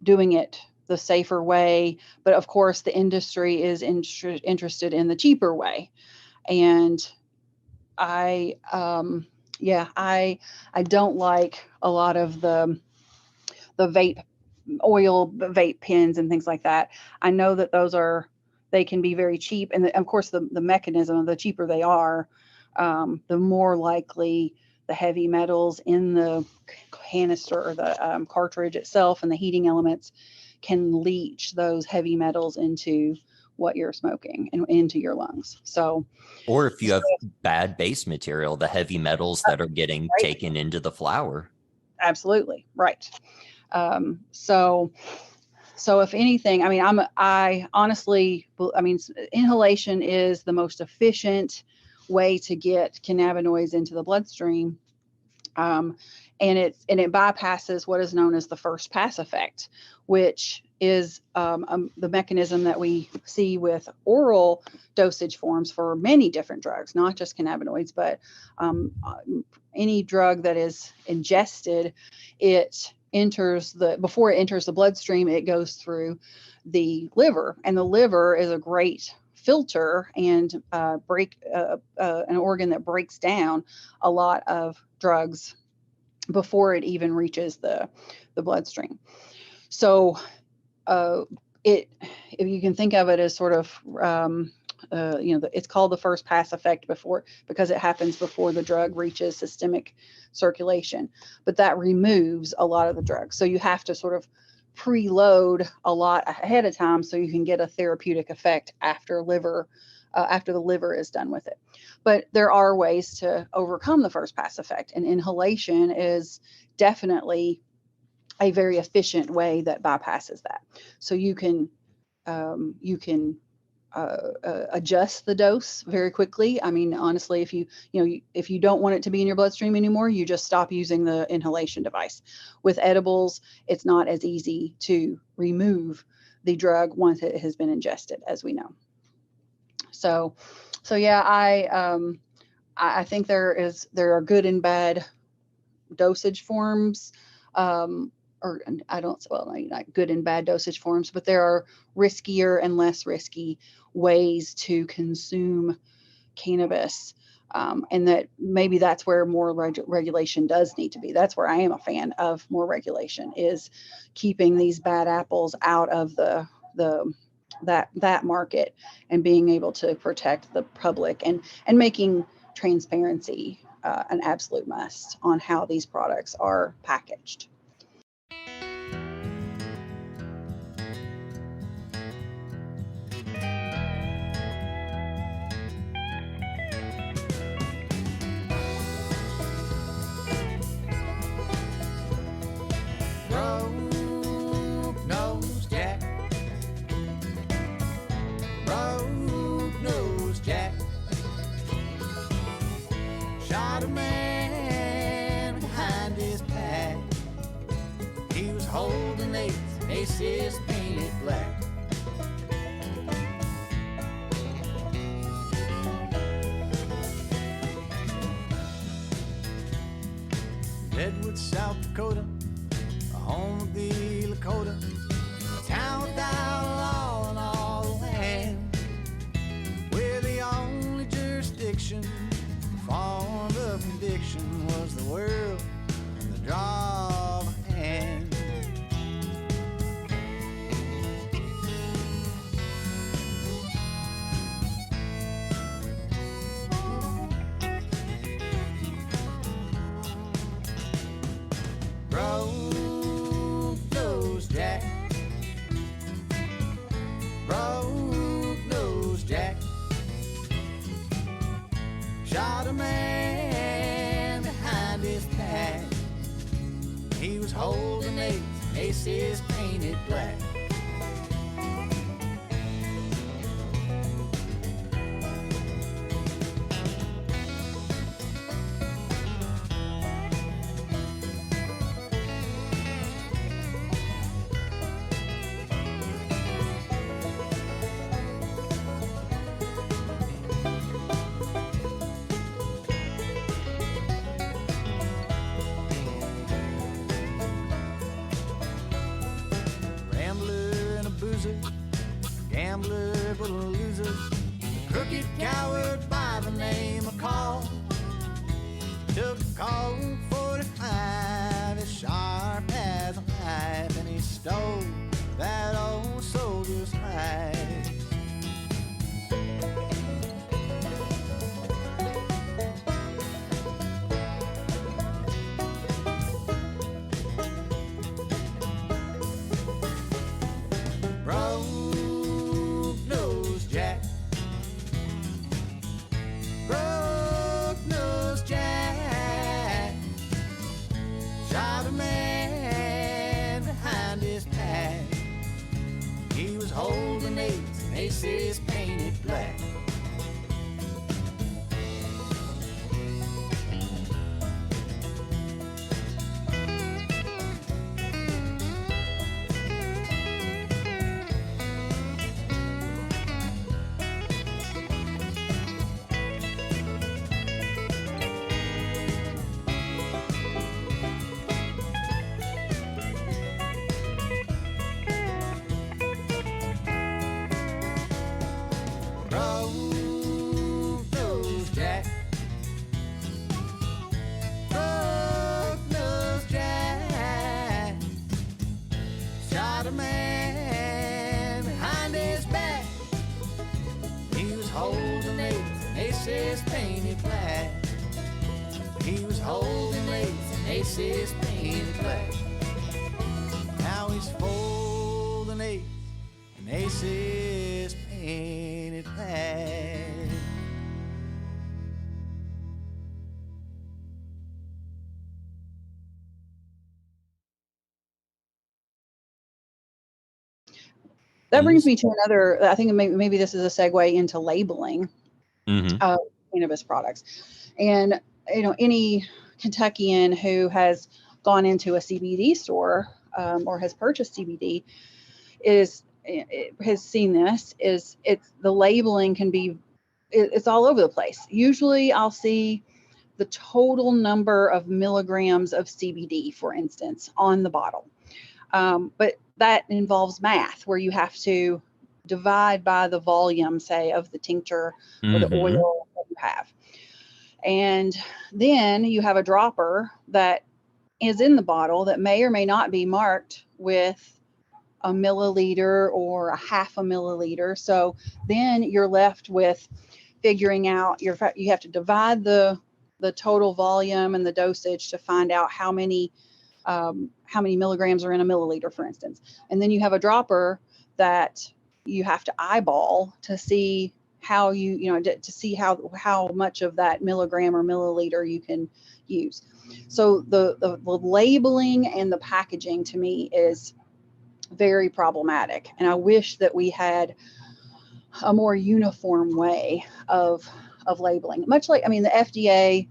doing it the safer way, but of course the industry is interested in the cheaper way, and I yeah, I don't like a lot of the vape pens and things like that. I know that they can be very cheap, and of course the mechanism, the cheaper they are, the more likely the heavy metals in the canister or the cartridge itself and the heating elements can leach those heavy metals into what you're smoking and into your lungs. Or if you So have bad base material, the heavy metals that are getting right, taken into the flour. absolutely right. Um, so so if anything, I mean, I honestly, I mean, inhalation is the most efficient way to get cannabinoids into the bloodstream. Um, and it bypasses what is known as the first pass effect, which is the mechanism that we see with oral dosage forms for many different drugs, not just cannabinoids, but um, any drug that is ingested, it enters the before it enters the bloodstream, it goes through the liver, and the liver is a great filter and break an organ that breaks down a lot of drugs before it even reaches the bloodstream. So uh, it if you can think of it as sort of it's called the first pass effect before because it happens before the drug reaches systemic circulation, but that removes a lot of the drugs. So you have to sort of preload a lot ahead of time so you can get a therapeutic effect after the liver is done with it. But there are ways to overcome the first pass effect, and inhalation is definitely a very efficient way that bypasses that. So you can adjust the dose very quickly. I mean, honestly, if you don't want it to be in your bloodstream anymore, you just stop using the inhalation device. With edibles, it's not as easy to remove the drug once it has been ingested, as we know. So, so yeah, I think there are good and bad dosage forms. Um, or I don't, well, not good and bad dosage forms, but there are riskier and less risky ways to consume cannabis. And that maybe that's where more regulation does need to be. That's where I am a fan of more regulation, is keeping these bad apples out of that market, and being able to protect the public, and making transparency an absolute must on how these products are packaged. Broke nose Jack. Broke nose Jack. Shot a man behind his back. He was holding aces painted black. Deadwood, South Dakota, home of the Lakota, town without law and all the land. We're the only jurisdiction formed of conviction was the world and the draw of a hand. Broke nose Jack. Broke nose Jack. Shot a man behind his back. He was holding aces painted black. Gambler but a loser, crooked coward by the name of Call. Took a Colt 45 as sharp as a knife, and he stole that old soldier's hide. Aces painted black. Painted black. He was holding aces painted black. Now he's folding aces painted black. That brings me to another, I think maybe this is a segue into labeling of cannabis products. And, any Kentuckian who has gone into a CBD store or has purchased CBD has seen this, it's the labeling can be, it's all over the place. Usually I'll see the total number of milligrams of CBD, for instance, on the bottle. But that involves math where you have to divide by the volume, say, of the tincture or the oil that you have. And then you have a dropper that is in the bottle that may or may not be marked with a milliliter or a half a milliliter. So then you're left with figuring out you have to divide the total volume and the dosage to find out how many milligrams are in a milliliter, for instance. And then you have a dropper that you have to eyeball to see how to see how much of that milligram or milliliter you can use. So the labeling and the packaging to me is very problematic. And I wish that we had a more uniform way of labeling. Much like, the FDA,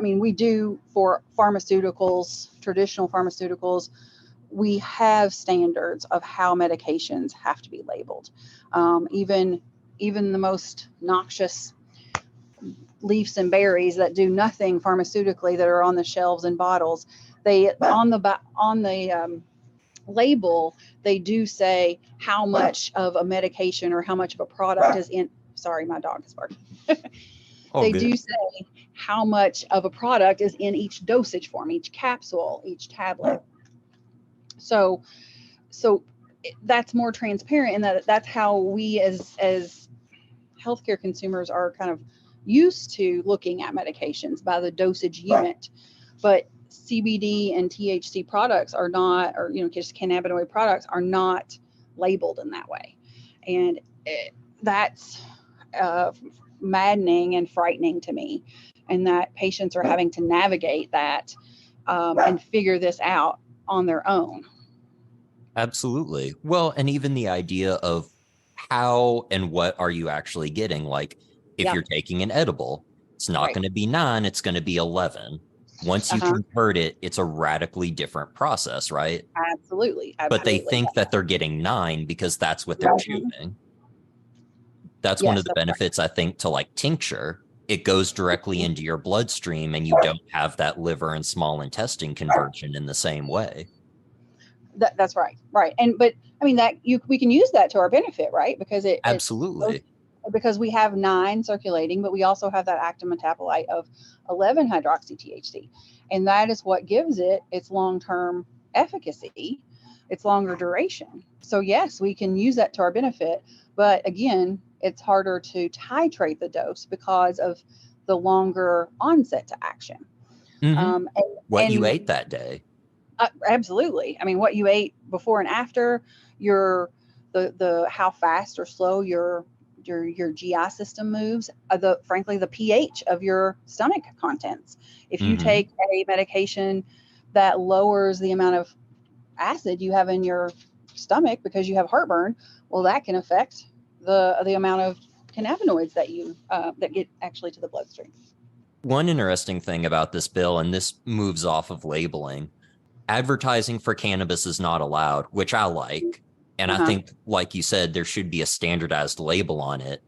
we do for pharmaceuticals, traditional pharmaceuticals, we have standards of how medications have to be labeled. Even the most noxious leaves and berries that do nothing pharmaceutically that are on the shelves and bottles, they on the label, they do say how much of a medication or how much of a product is in. Sorry, my dog is barking. They do say how much of a product is in each dosage form, each capsule, each tablet. So that's more transparent, and that's how we as healthcare consumers are kind of used to looking at medications by the dosage unit. But CBD and THC products are not, or just cannabinoid products are not labeled in that way, and that's maddening and frightening to me, and that patients are having to navigate that and figure this out on their own. Absolutely. Well, and even the idea of how and what are you actually getting? Like if you're taking an edible, it's not going to be 9, it's going to be 11. Once you convert it, it's a radically different process, right? Absolutely. But they think that they're getting 9 because that's what they're chewing. That's one of the benefits, I think, to like tincture. It goes directly into your bloodstream and you don't have that liver and small intestine conversion in the same way. That's right. Right. But we can use that to our benefit, right? Because absolutely. Because we have 9 circulating, but we also have that active metabolite of 11 hydroxy THC. And that is what gives it its long-term efficacy, its longer duration. So yes, we can use that to our benefit. But again, it's harder to titrate the dose because of the longer onset to action. What you ate that day. Absolutely. What you ate before and after, the how fast or slow your GI system moves, frankly, the pH of your stomach contents. If you take a medication that lowers the amount of acid you have in your stomach because you have heartburn, well, that can affect the amount of cannabinoids that you that get actually to the bloodstream. One interesting thing about this bill, and this moves off of labeling, advertising for cannabis is not allowed, which I like. And I think, like you said, there should be a standardized label on it.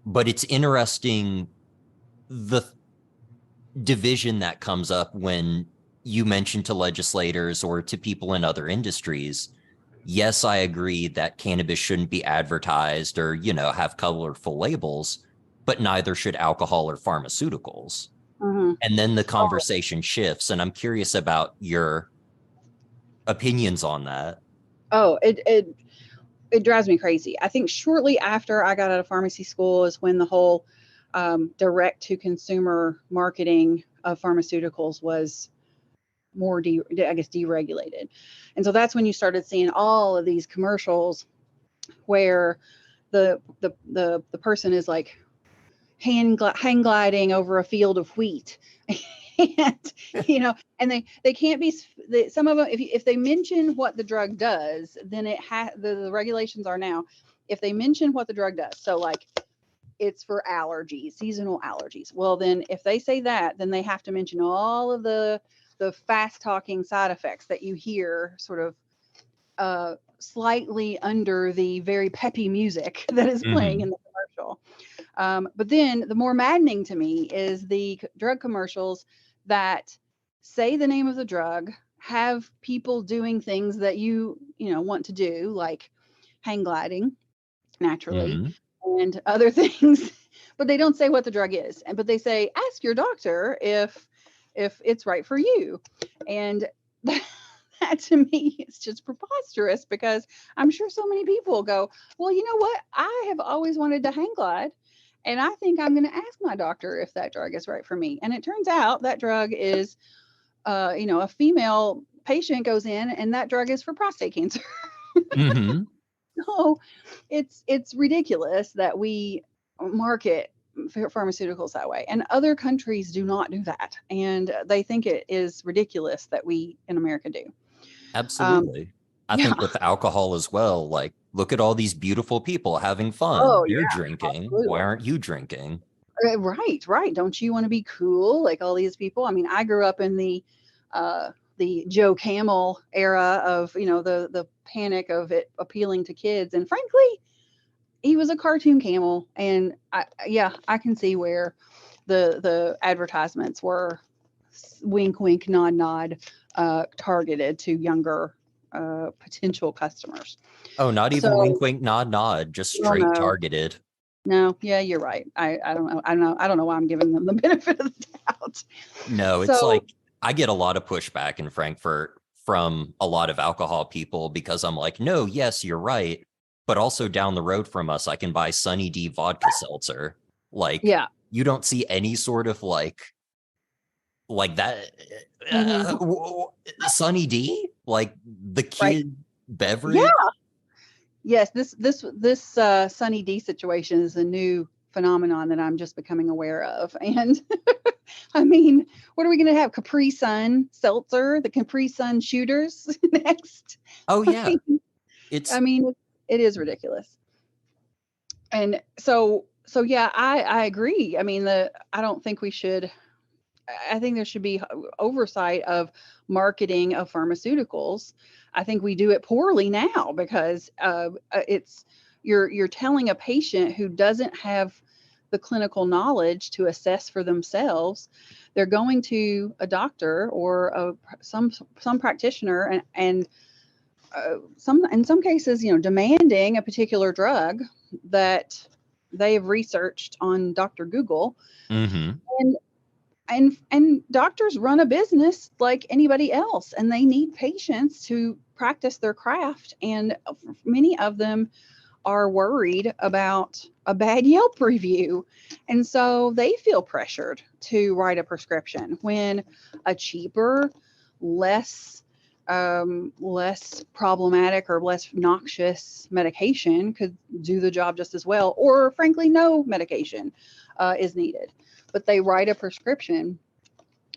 But it's interesting the division that comes up when you mention to legislators or to people in other industries. Yes, I agree that cannabis shouldn't be advertised or, have colorful labels, but neither should alcohol or pharmaceuticals. And then the conversation shifts. And I'm curious about your opinions on that. Oh, it drives me crazy. I think shortly after I got out of pharmacy school is when the whole direct to consumer marketing of pharmaceuticals was more deregulated. And so that's when you started seeing all of these commercials where the person is like hang gliding over a field of wheat. And they can't be, some of them, if they mention what the drug does, then the regulations are now, if they mention what the drug does, so like it's for allergies, seasonal allergies. Well, then if they say that, then they have to mention all of the fast talking side effects that you hear sort of slightly under the very peppy music that is playing in the commercial. But then the more maddening to me is the drug commercials that say the name of the drug have people doing things that you know want to do, like hang gliding naturally Mhm. and other things, but they don't say what the drug is. But they say ask your doctor if it's right for you. And that to me is just preposterous, because I'm sure so many people go, well, you know what? I have always wanted to hang glide, and I think I'm going to ask my doctor if that drug is right for me. And it turns out that drug is, you know, a female patient goes in, and that drug is for prostate cancer. Mhm. So it's ridiculous that we market pharmaceuticals that way, and other countries do not do that, and they think it is ridiculous that we in America do. Um, Absolutely. I yeah. think with alcohol as well, like, look at all these beautiful people having fun. Oh They're yeah, drinking. Why absolutely. aren't you drinking? Right, right. Don't you want to be cool like all these people? I mean, I grew up in the Joe Camel era of, you know, the panic of it appealing to kids, and frankly, he was a cartoon camel, and yeah, I can see where the advertisements were wink, wink, nod, nod, targeted to younger potential customers. Oh, not even So, wink, wink, nod, nod, just well, straight no, targeted. no, yeah, you're right. I don't know. I don't know why I'm giving them the benefit of the doubt. No, it's So, like I get a lot of pushback in Frankfurt from a lot of alcohol people because I'm like, no, yes, you're right. But also down the road from us, I can buy Sunny D vodka seltzer. Like, yeah. you don't see any sort of like that. Hmm. Sunny D, like the Right. kid Yeah. beverage. Yes. This Sunny D situation is a new phenomenon that I'm just becoming aware of. And I mean, what are we going to have? Capri Sun seltzer, the Capri Sun shooters next. Oh I yeah, mean, it's I mean, it is ridiculous. And so yeah, I agree. I mean, I don't think we should. I think there should be oversight of marketing of pharmaceuticals. I think we do it poorly now, because it's you're telling a patient who doesn't have the clinical knowledge to assess for themselves. They're going to a doctor or some practitioner, and some in some cases, you know, demanding a particular drug that they have researched on Dr. Google. hmm And and doctors run a business like anybody else, and they need patients to practice their craft, and many of them are worried about a bad Yelp review, and so they feel pressured to write a prescription when a cheaper, less less problematic or less noxious medication could do the job just as well, or frankly no medication is needed, but they write a prescription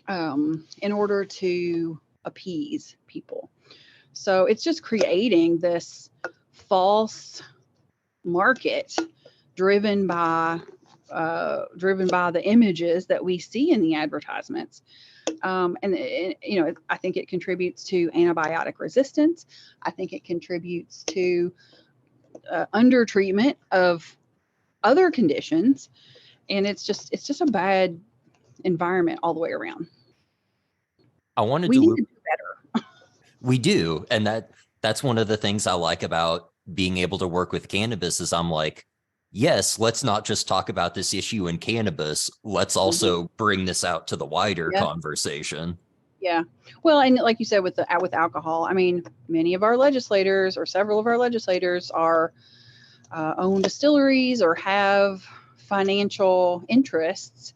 in order to appease people. So it's just creating this false market driven by the images that we see in the advertisements. You know, I think it contributes to antibiotic resistance. I think it contributes to undertreatment of other conditions, and it's just a bad environment all the way around. I wanted We to need loop. to do better. We do, and that's one of the things I like about being able to work with cannabis is I'm like, yes, let's not just talk about this issue in cannabis. Let's Mhm. also bring this out to the wider Yeah, conversation. yeah. Well, and like you said with alcohol, I mean, many of our legislators or several of our legislators are own distilleries or have financial interests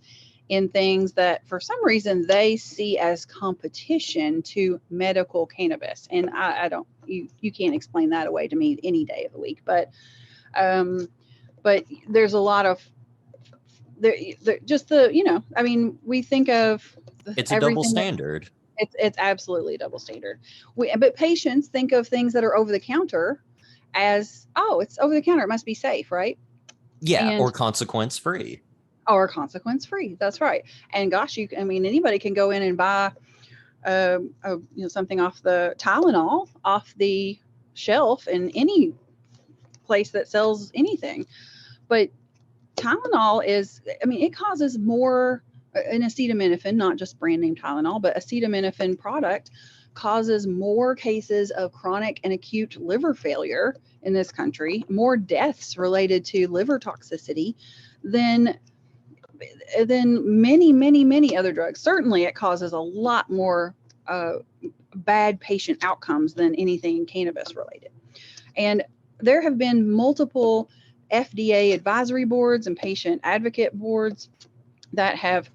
in things that for some reason they see as competition to medical cannabis. And I don't, you can't explain that away to me any day of the week. Um, but there's a lot of just the, you know, I mean, we think of It's a double everything. standard. It's absolutely a double standard. But patients think of things that are over the counter as, oh, it's over the counter, it must be safe, right? Yeah, And or consequence free. or consequence free. That's right. And gosh, I mean, anybody can go in and buy, you know, something off the Tylenol off the shelf in any place that sells anything. But Tylenol is, I mean, it causes more, an acetaminophen, not just brand name Tylenol, but acetaminophen product causes more cases of chronic and acute liver failure in this country, more deaths related to liver toxicity than many other drugs. Certainly, it causes a lot more bad patient outcomes than anything cannabis related. And there have been multiple FDA advisory boards and patient advocate boards that have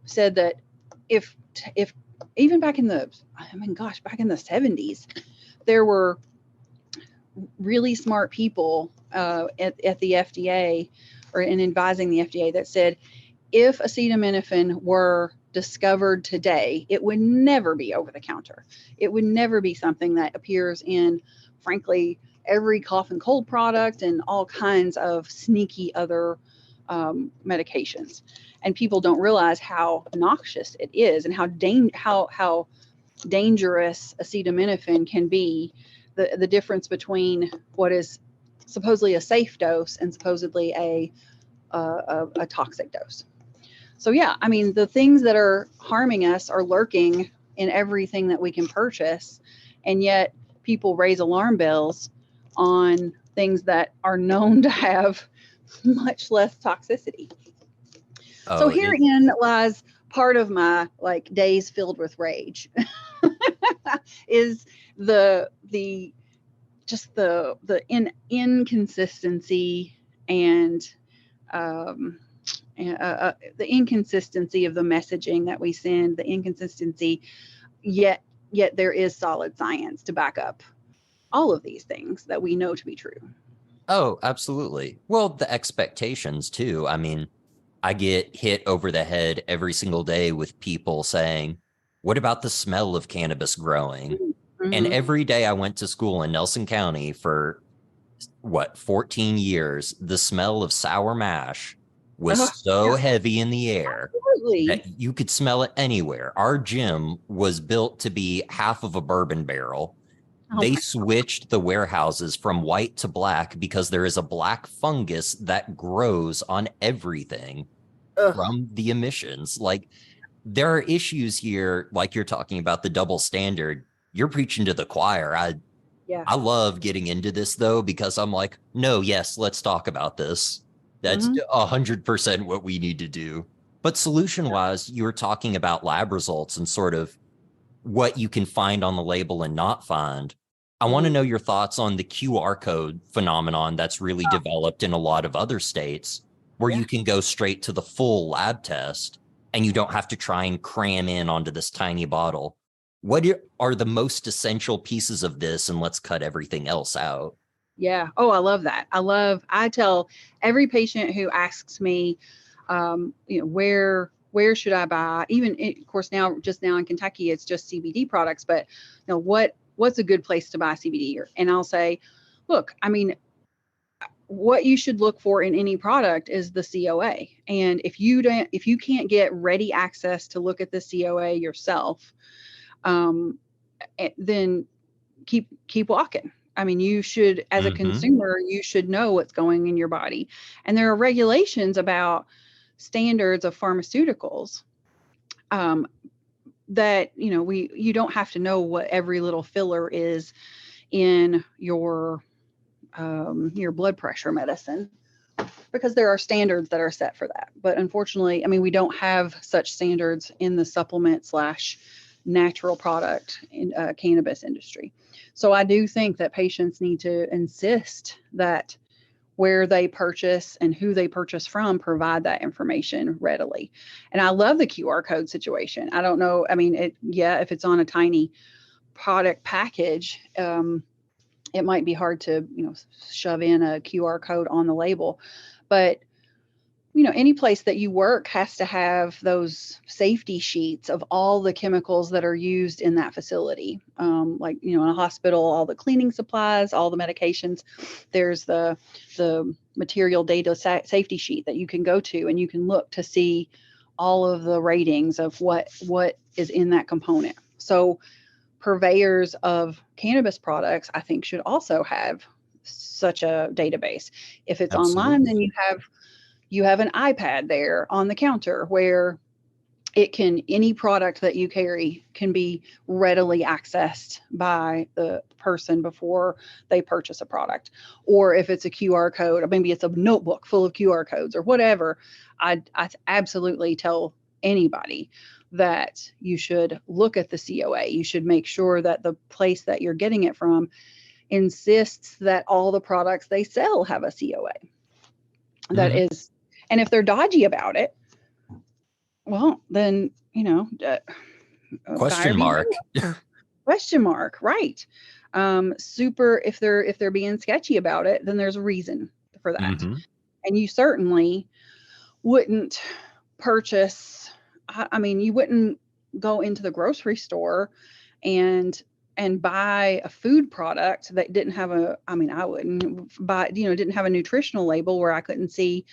said that if even back in the 70s, there were really smart people at the FDA or in advising the FDA that said if acetaminophen were discovered today, it would never be over the counter. It would never be something that appears in, frankly, every cough and cold product and all kinds of sneaky other medications. And people don't realize how noxious it is and how dangerous acetaminophen can be. The difference between what is supposedly a safe dose and supposedly a toxic dose. So yeah, I mean, the things that are harming us are lurking in everything that we can purchase, and yet people raise alarm bells on things that are known to have much less toxicity. So herein lies part of my days filled with rage is the inconsistency and the inconsistency of the messaging that we send, the inconsistency, yet there is solid science to back up all of these things that we know to be true. Oh, absolutely. Well, the expectations too. I mean, I get hit over the head every single day with people saying, what about the smell of cannabis growing? Mm-hmm. And every day I went to school in Nelson County for 14 years, the smell of sour mash was so heavy in the air that you could smell it anywhere. Our gym was built to be half of a bourbon barrel. They switched the warehouses from white to black because there is a black fungus that grows on everything from the emissions. Like, there are issues here, like you're talking about the double standard. You're preaching to the choir. I love getting into this, though, because I'm like, no, yes, let's talk about this. That's 100% what we need to do. But solution-wise, you were talking about lab results and sort of what you can find on the label and not find. I want to know your thoughts on the QR code phenomenon that's really developed in a lot of other states, where you can go straight to the full lab test and you don't have to try and cram in onto this tiny bottle. What are the most essential pieces of this, and let's cut everything else out? Yeah. Oh, I love that. I tell every patient who asks me, where should I buy? Even, of course, now in Kentucky, it's just CBD products, but what's a good place to buy CBD? And I'll say, look, I mean, what you should look for in any product is the COA. And if you can't get ready access to look at the COA yourself, then keep walking. I mean, you should, as a consumer, you should know what's going in your body. And there are regulations about standards of pharmaceuticals that, you don't have to know what every little filler is in your blood pressure medicine, because there are standards that are set for that. But unfortunately, I mean, we don't have such standards in the supplement / natural product in cannabis industry. So I do think that patients need to insist that where they purchase and who they purchase from provide that information readily. And I love the QR code situation. I don't know. I mean, if it's on a tiny product package, it might be hard to, shove in a QR code on the label, but any place that you work has to have those safety sheets of all the chemicals that are used in that facility. In a hospital, all the cleaning supplies, all the medications, there's the material data safety sheet that you can go to, and you can look to see all of the ratings of what is in that component. So purveyors of cannabis products, I think, should also have such a database. If it's online, then you have an iPad there on the counter where any product that you carry can be readily accessed by the person before they purchase a product. Or if it's a QR code, or maybe it's a notebook full of QR codes or whatever, I absolutely tell anybody that you should look at the COA. You should make sure that the place that you're getting it from insists that all the products they sell have a COA. That is, and if they're dodgy about it, well, then, Question mark. Question mark, right. If they're being sketchy about it, then there's a reason for that. And you certainly wouldn't purchase, you wouldn't go into the grocery store and buy a food product that didn't have I wouldn't buy, didn't have a nutritional label where I couldn't see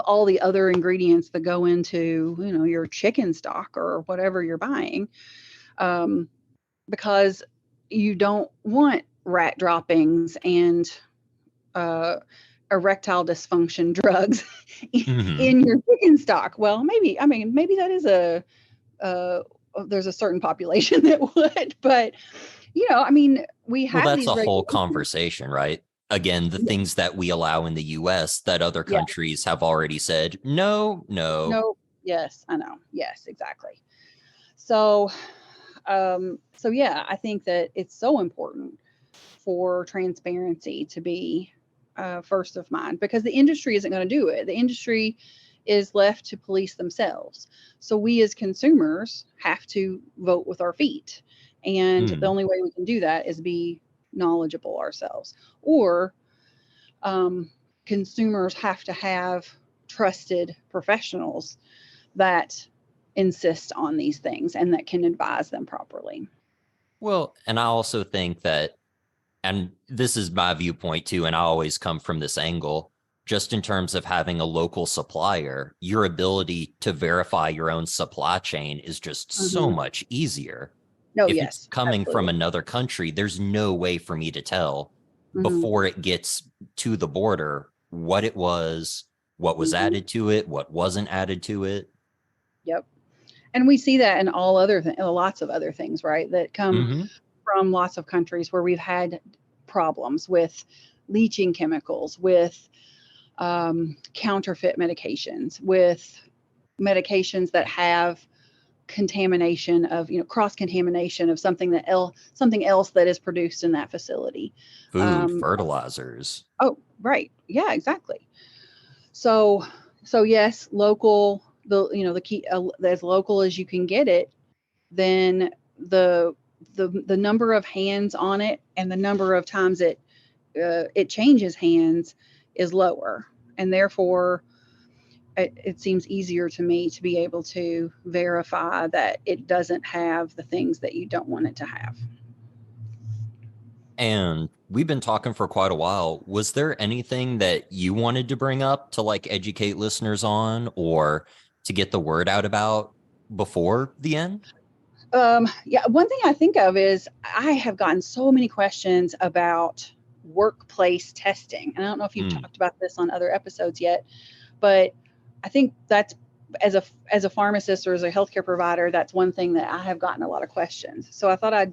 all the other ingredients that go into, your chicken stock or whatever you're buying, because you don't want rat droppings and erectile dysfunction drugs in your chicken stock. Well, maybe that is there's a certain population that would, but we have that's these a whole conversation, right? Again, the things that we allow in the US that other countries have already said, no. Yes, I know. Yes, exactly. So, I think that it's so important for transparency to be first of mind, because the industry isn't going to do it. The industry is left to police themselves. So we as consumers have to vote with our feet. And the only way we can do that is be knowledgeable ourselves, or consumers have to have trusted professionals that insist on these things and that can advise them properly. Well, and I also think that, and this is my viewpoint too, and I always come from this angle, just in terms of having a local supplier, your ability to verify your own supply chain is just so much easier. If it's coming from another country, there's no way for me to tell before it gets to the border what it was, what was added to it, what wasn't added to it. Yep. And we see that in lots of other things, right? That come from lots of countries where we've had problems with leaching chemicals, with counterfeit medications, with medications that have contamination of, cross-contamination of something else that is produced in that facility. Food, fertilizers. Oh, right. Yeah, exactly. So yes, local, the key, as local as you can get it, then the number of hands on it and the number of times it changes hands is lower, and therefore it seems easier to me to be able to verify that it doesn't have the things that you don't want it to have. And we've been talking for quite a while. Was there anything that you wanted to bring up to educate listeners on, or to get the word out about before the end? One thing I think of is I have gotten so many questions about workplace testing. And I don't know if you've talked about this on other episodes yet, but I think that's, as a pharmacist or as a healthcare provider, that's one thing that I have gotten a lot of questions. So I thought I'd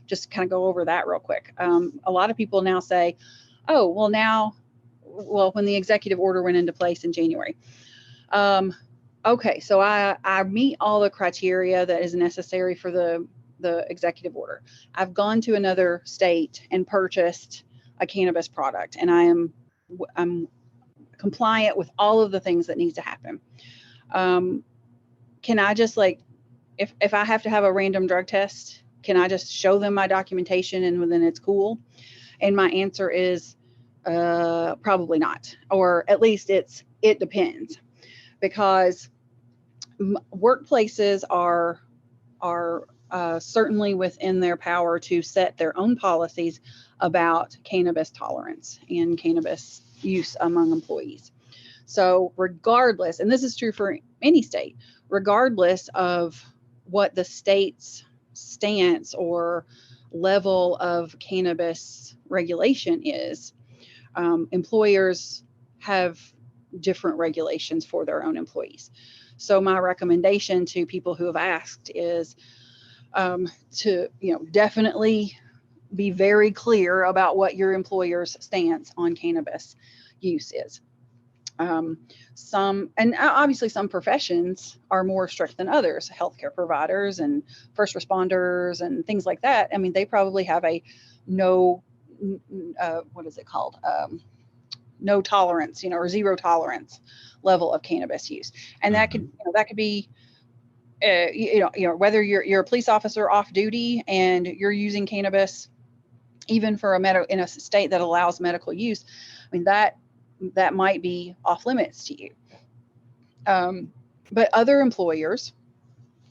just kind of go over that real quick. A lot of people now say, when the executive order went into place in January, okay, so I meet all the criteria that is necessary for the executive order. I've gone to another state and purchased a cannabis product, and I'm compliant with all of the things that needs to happen. Can I just if I have to have a random drug test, can I just show them my documentation and then it's cool? And my answer is probably not, or at least it depends, because workplaces are certainly within their power to set their own policies about cannabis tolerance and cannabis use among employees. So regardless, and this is true for any state, regardless of what the state's stance or level of cannabis regulation is, employers have different regulations for their own employees. So my recommendation to people who have asked is to, definitely be very clear about what your employer's stance on cannabis use is. Obviously some professions are more strict than others, healthcare providers and first responders and things like that. I mean, they probably have a no tolerance, or zero tolerance level of cannabis use. And that could be, whether you're a police officer off duty and you're using cannabis, even for in a state that allows medical use. I mean, that might be off limits to you. But other employers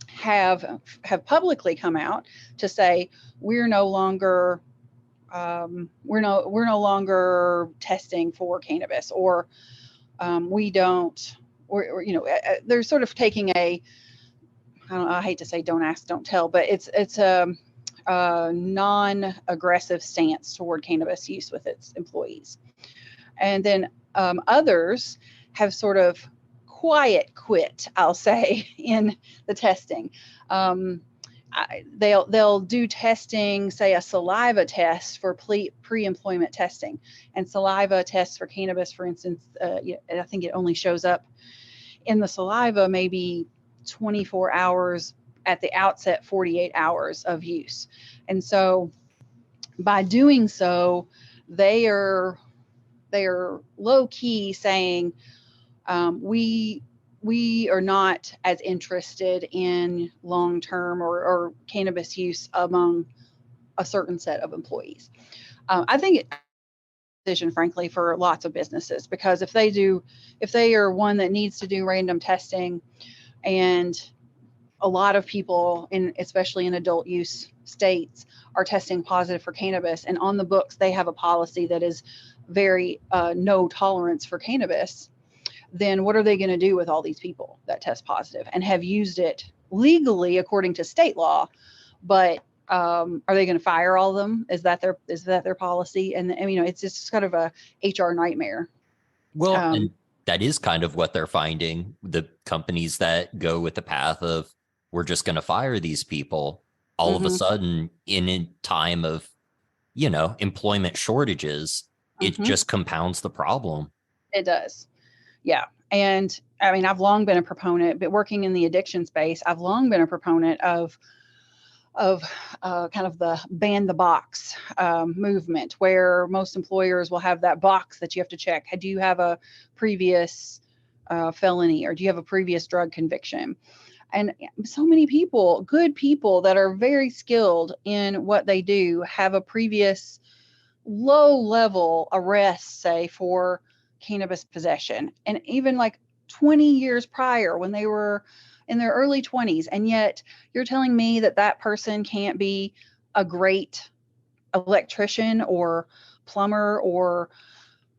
have publicly come out to say we're no longer testing for cannabis, or we don't. Or they're sort of taking a, I hate to say don't ask, don't tell, but it's a non-aggressive stance toward cannabis use with its employees. And then others have sort of quiet quit, I'll say, in the testing. They'll do testing, say a saliva test for pre-employment testing, and saliva tests for cannabis, for instance, I think it only shows up in the saliva maybe 24 hours at the outset, 48 hours of use. And so by doing so, they are low key saying, we are not as interested in long-term or cannabis use among a certain set of employees. I think it's a decision, frankly, for lots of businesses, because if they are one that needs to do random testing, and a lot of people especially in adult use states are testing positive for cannabis, and on the books they have a policy that is very no tolerance for cannabis, then what are they going to do with all these people that test positive and have used it legally according to state law? But are they going to fire all of them? Is that their policy? And it's just kind of a HR nightmare. Well, and that is kind of what they're finding. The companies that go with the path of we're just going to fire these people, all of a sudden in a time of, employment shortages, it just compounds the problem. It does. Yeah. And I mean, I've long been a proponent, but working in the addiction space, I've long been a proponent of kind of the ban the box movement, where most employers will have that box that you have to check. Do you have a previous felony, or do you have a previous drug conviction? And so many people, good people that are very skilled in what they do, have a previous low-level arrest, say, for cannabis possession, and even like 20 years prior when they were in their early 20s. And yet you're telling me that person can't be a great electrician or plumber or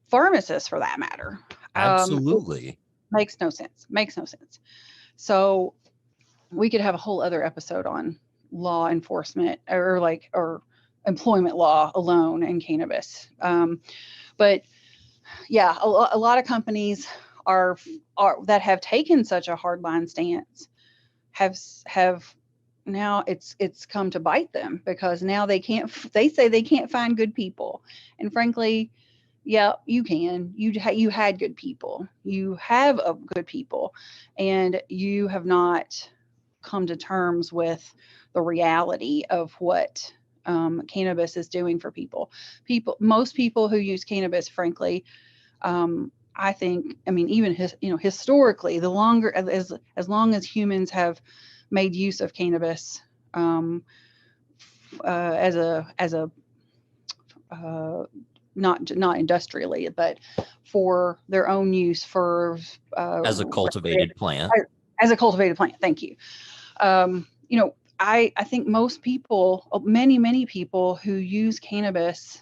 pharmacist, for that matter. Absolutely. Makes no sense. So we could have a whole other episode on law enforcement or employment law alone in cannabis. But yeah, a lot of companies are that have taken such a hardline stance have now it's come to bite them, because now they say they can't find good people. And frankly, yeah, you can. You had good people. You have good people, and you have not come to terms with the reality of what cannabis is doing for people. Most people who use cannabis, frankly, I think, even historically, as long as humans have made use of cannabis as a not industrially, but for their own use, for as a cultivated plant. As a cultivated plant, thank you. I think most people, many people who use cannabis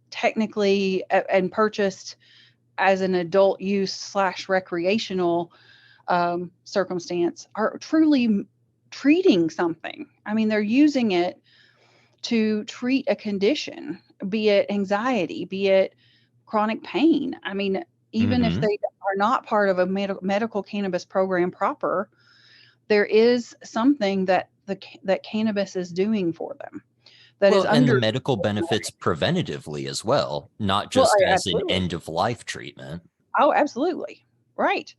technically and purchased as an adult use / recreational circumstance, are truly treating something. I mean, they're using it to treat a condition, be it anxiety, be it chronic pain. I mean, even if Mm-hmm. they are not part of a medical cannabis program proper, there is something that that cannabis is doing for them that is Well, and the under. medical benefits preventatively as well, not Well, just as an absolutely. end of life treatment. Oh, absolutely. Right.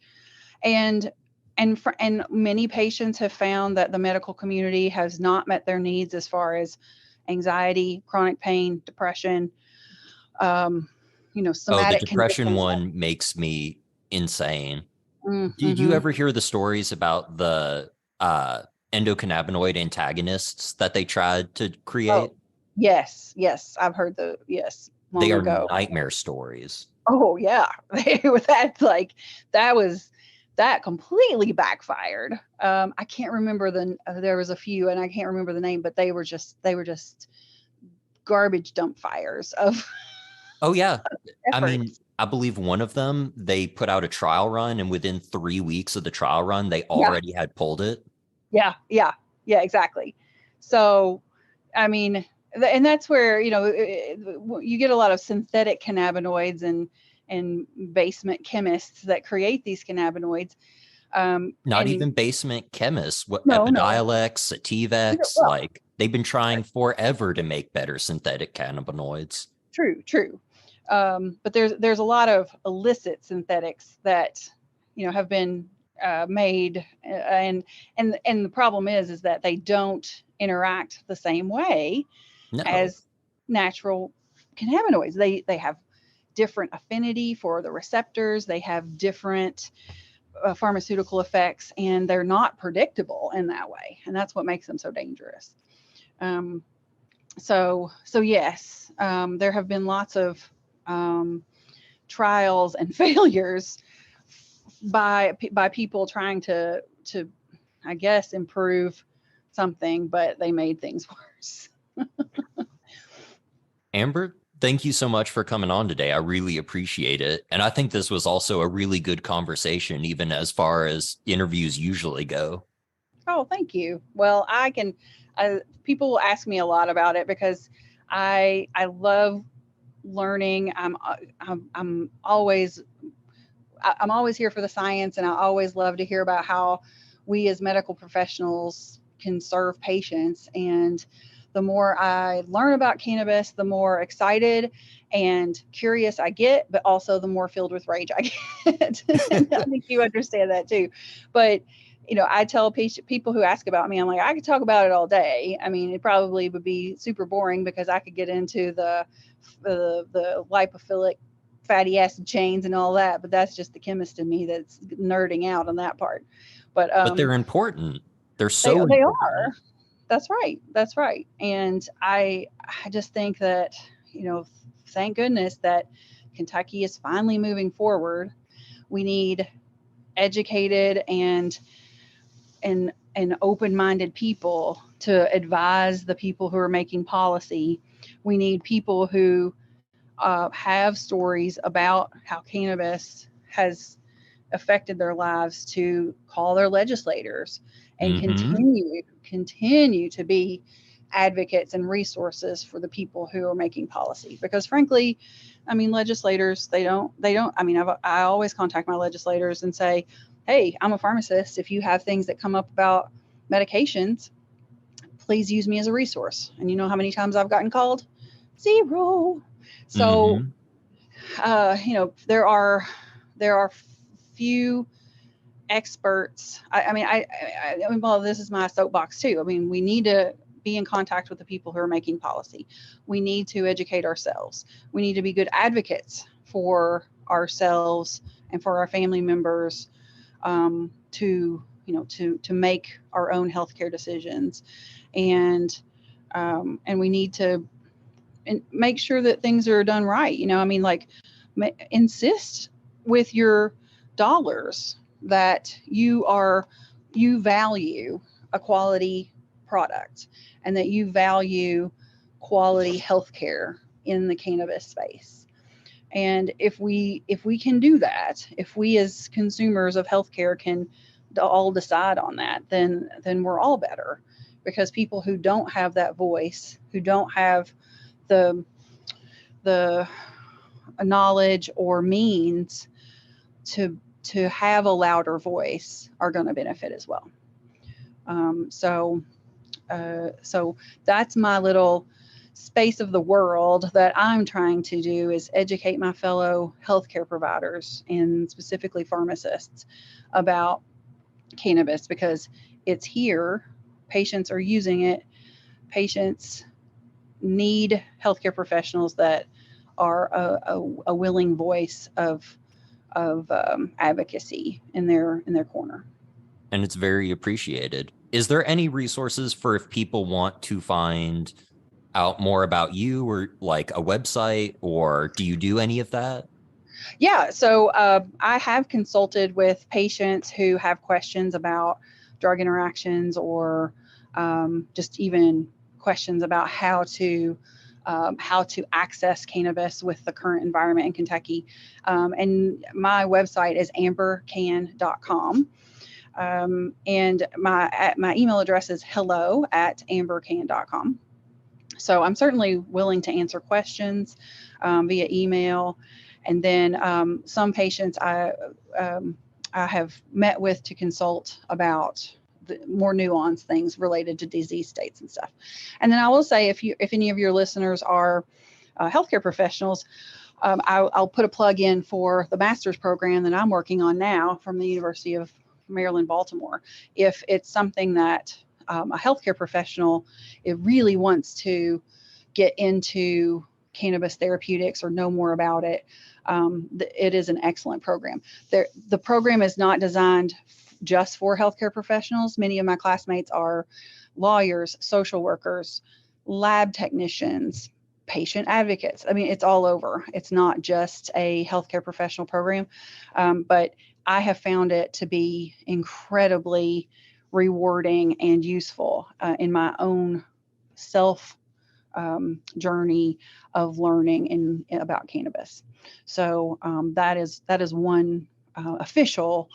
And and many patients have found that the medical community has not met their needs as far as anxiety, chronic pain, depression, um, Oh, the somatic depression conditions. one makes me insane. Did you Mm-hmm. ever hear the stories about the uh, endocannabinoid antagonists that they tried to Oh, create? yes, yes, I've heard yes, They long are ago. nightmare stories. Oh yeah, they were that like that was that completely backfired. I can't remember there was a few, and I can't remember the name, but they were just garbage dump fires of Oh, yeah. I mean, efforts. I believe one of them, they put out a trial run, and within 3 weeks of the trial run, they Yeah, already had pulled it. yeah, yeah, yeah, exactly. So, I mean, and that's where you get a lot of synthetic cannabinoids and basement chemists that create these cannabinoids. Not And even basement chemists, what no, no, Epidiolex, Sativex, well, like they've been trying forever to make better synthetic cannabinoids. true, true. But there's a lot of illicit synthetics that have been made, and the problem is that they don't interact the same way No, as natural cannabinoids. They have different affinity for the receptors. They have different pharmaceutical effects, and they're not predictable in that way, and that's what makes them so dangerous. Um, so yes, there have been lots of um, trials and failures by people trying to I guess improve something, but they made things worse. Amber, thank you so much for coming on today. I really appreciate it. And I think this was also a really good conversation, even as far as interviews usually go. Oh, thank you. Well, people will ask me a lot about it because I love learning. I'm always here for the science, and I always love to hear about how we as medical professionals can serve patients. And the more I learn about cannabis, the more excited and curious I get, but also the more filled with rage I get. And I think you understand that too. But I tell people who ask about me, I'm like, I could talk about it all day. I mean, it probably would be super boring because I could get into the lipophilic fatty acid chains and all that, but that's just the chemist in me that's nerding out on that part. But But they're important. They're they so they are. important. That's right. That's right. And I just think that thank goodness that Kentucky is finally moving forward. We need educated and open-minded people to advise the people who are making policy. We need people who have stories about how cannabis has affected their lives to call their legislators and Mm-hmm. continue to be advocates and resources for the people who are making policy. Because frankly, I mean, legislators, they don't, I mean, I always contact my legislators and say, hey, I'm a pharmacist. If you have things that come up about medications, please use me as a resource. And you know how many times I've gotten called? Zero. So, Mm-hmm. there are few experts. Well, this is my soapbox too. I mean, we need to be in contact with the people who are making policy. We need to educate ourselves. We need to be good advocates for ourselves and for our family members, to make our own healthcare decisions, and we need to make sure that things are done right. I mean, like, insist with your dollars that you value a quality product and that you value quality healthcare in the cannabis space. And if we can do that, if we as consumers of healthcare can all decide on that, then we're all better. Because people who don't have that voice, who don't have the knowledge or means to have a louder voice are going to benefit as well. So that's my little space of the world that I'm trying to do, is educate my fellow healthcare providers and specifically pharmacists about cannabis, because it's here. Patients are using it. Patients need healthcare professionals that are a willing voice of advocacy in their corner. And it's very appreciated. Is there any resources for if people want to find out more about you, or like a website, or do you do any of that? Yeah, so I have consulted with patients who have questions about drug interactions, or just even questions about how to access cannabis with the current environment in Kentucky. And my website is ambercann.com. And my email address is hello@ambercann.com. So I'm certainly willing to answer questions via email. And then some patients I have met with to consult about the more nuanced things related to disease states and stuff. And then I will say, if any of your listeners are healthcare professionals, I'll put a plug in for the master's program that I'm working on now from the University of Maryland, Baltimore. If it's something that a healthcare professional, it really wants to get into cannabis therapeutics or know more about it, it is an excellent program. The program is not designed just for healthcare professionals. Many of my classmates are lawyers, social workers, lab technicians, patient advocates. I mean, it's all over. It's not just a healthcare professional program, but I have found it to be incredibly rewarding and useful in my own self journey of learning about cannabis. So that is one official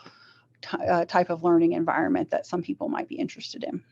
type of learning environment that some people might be interested in.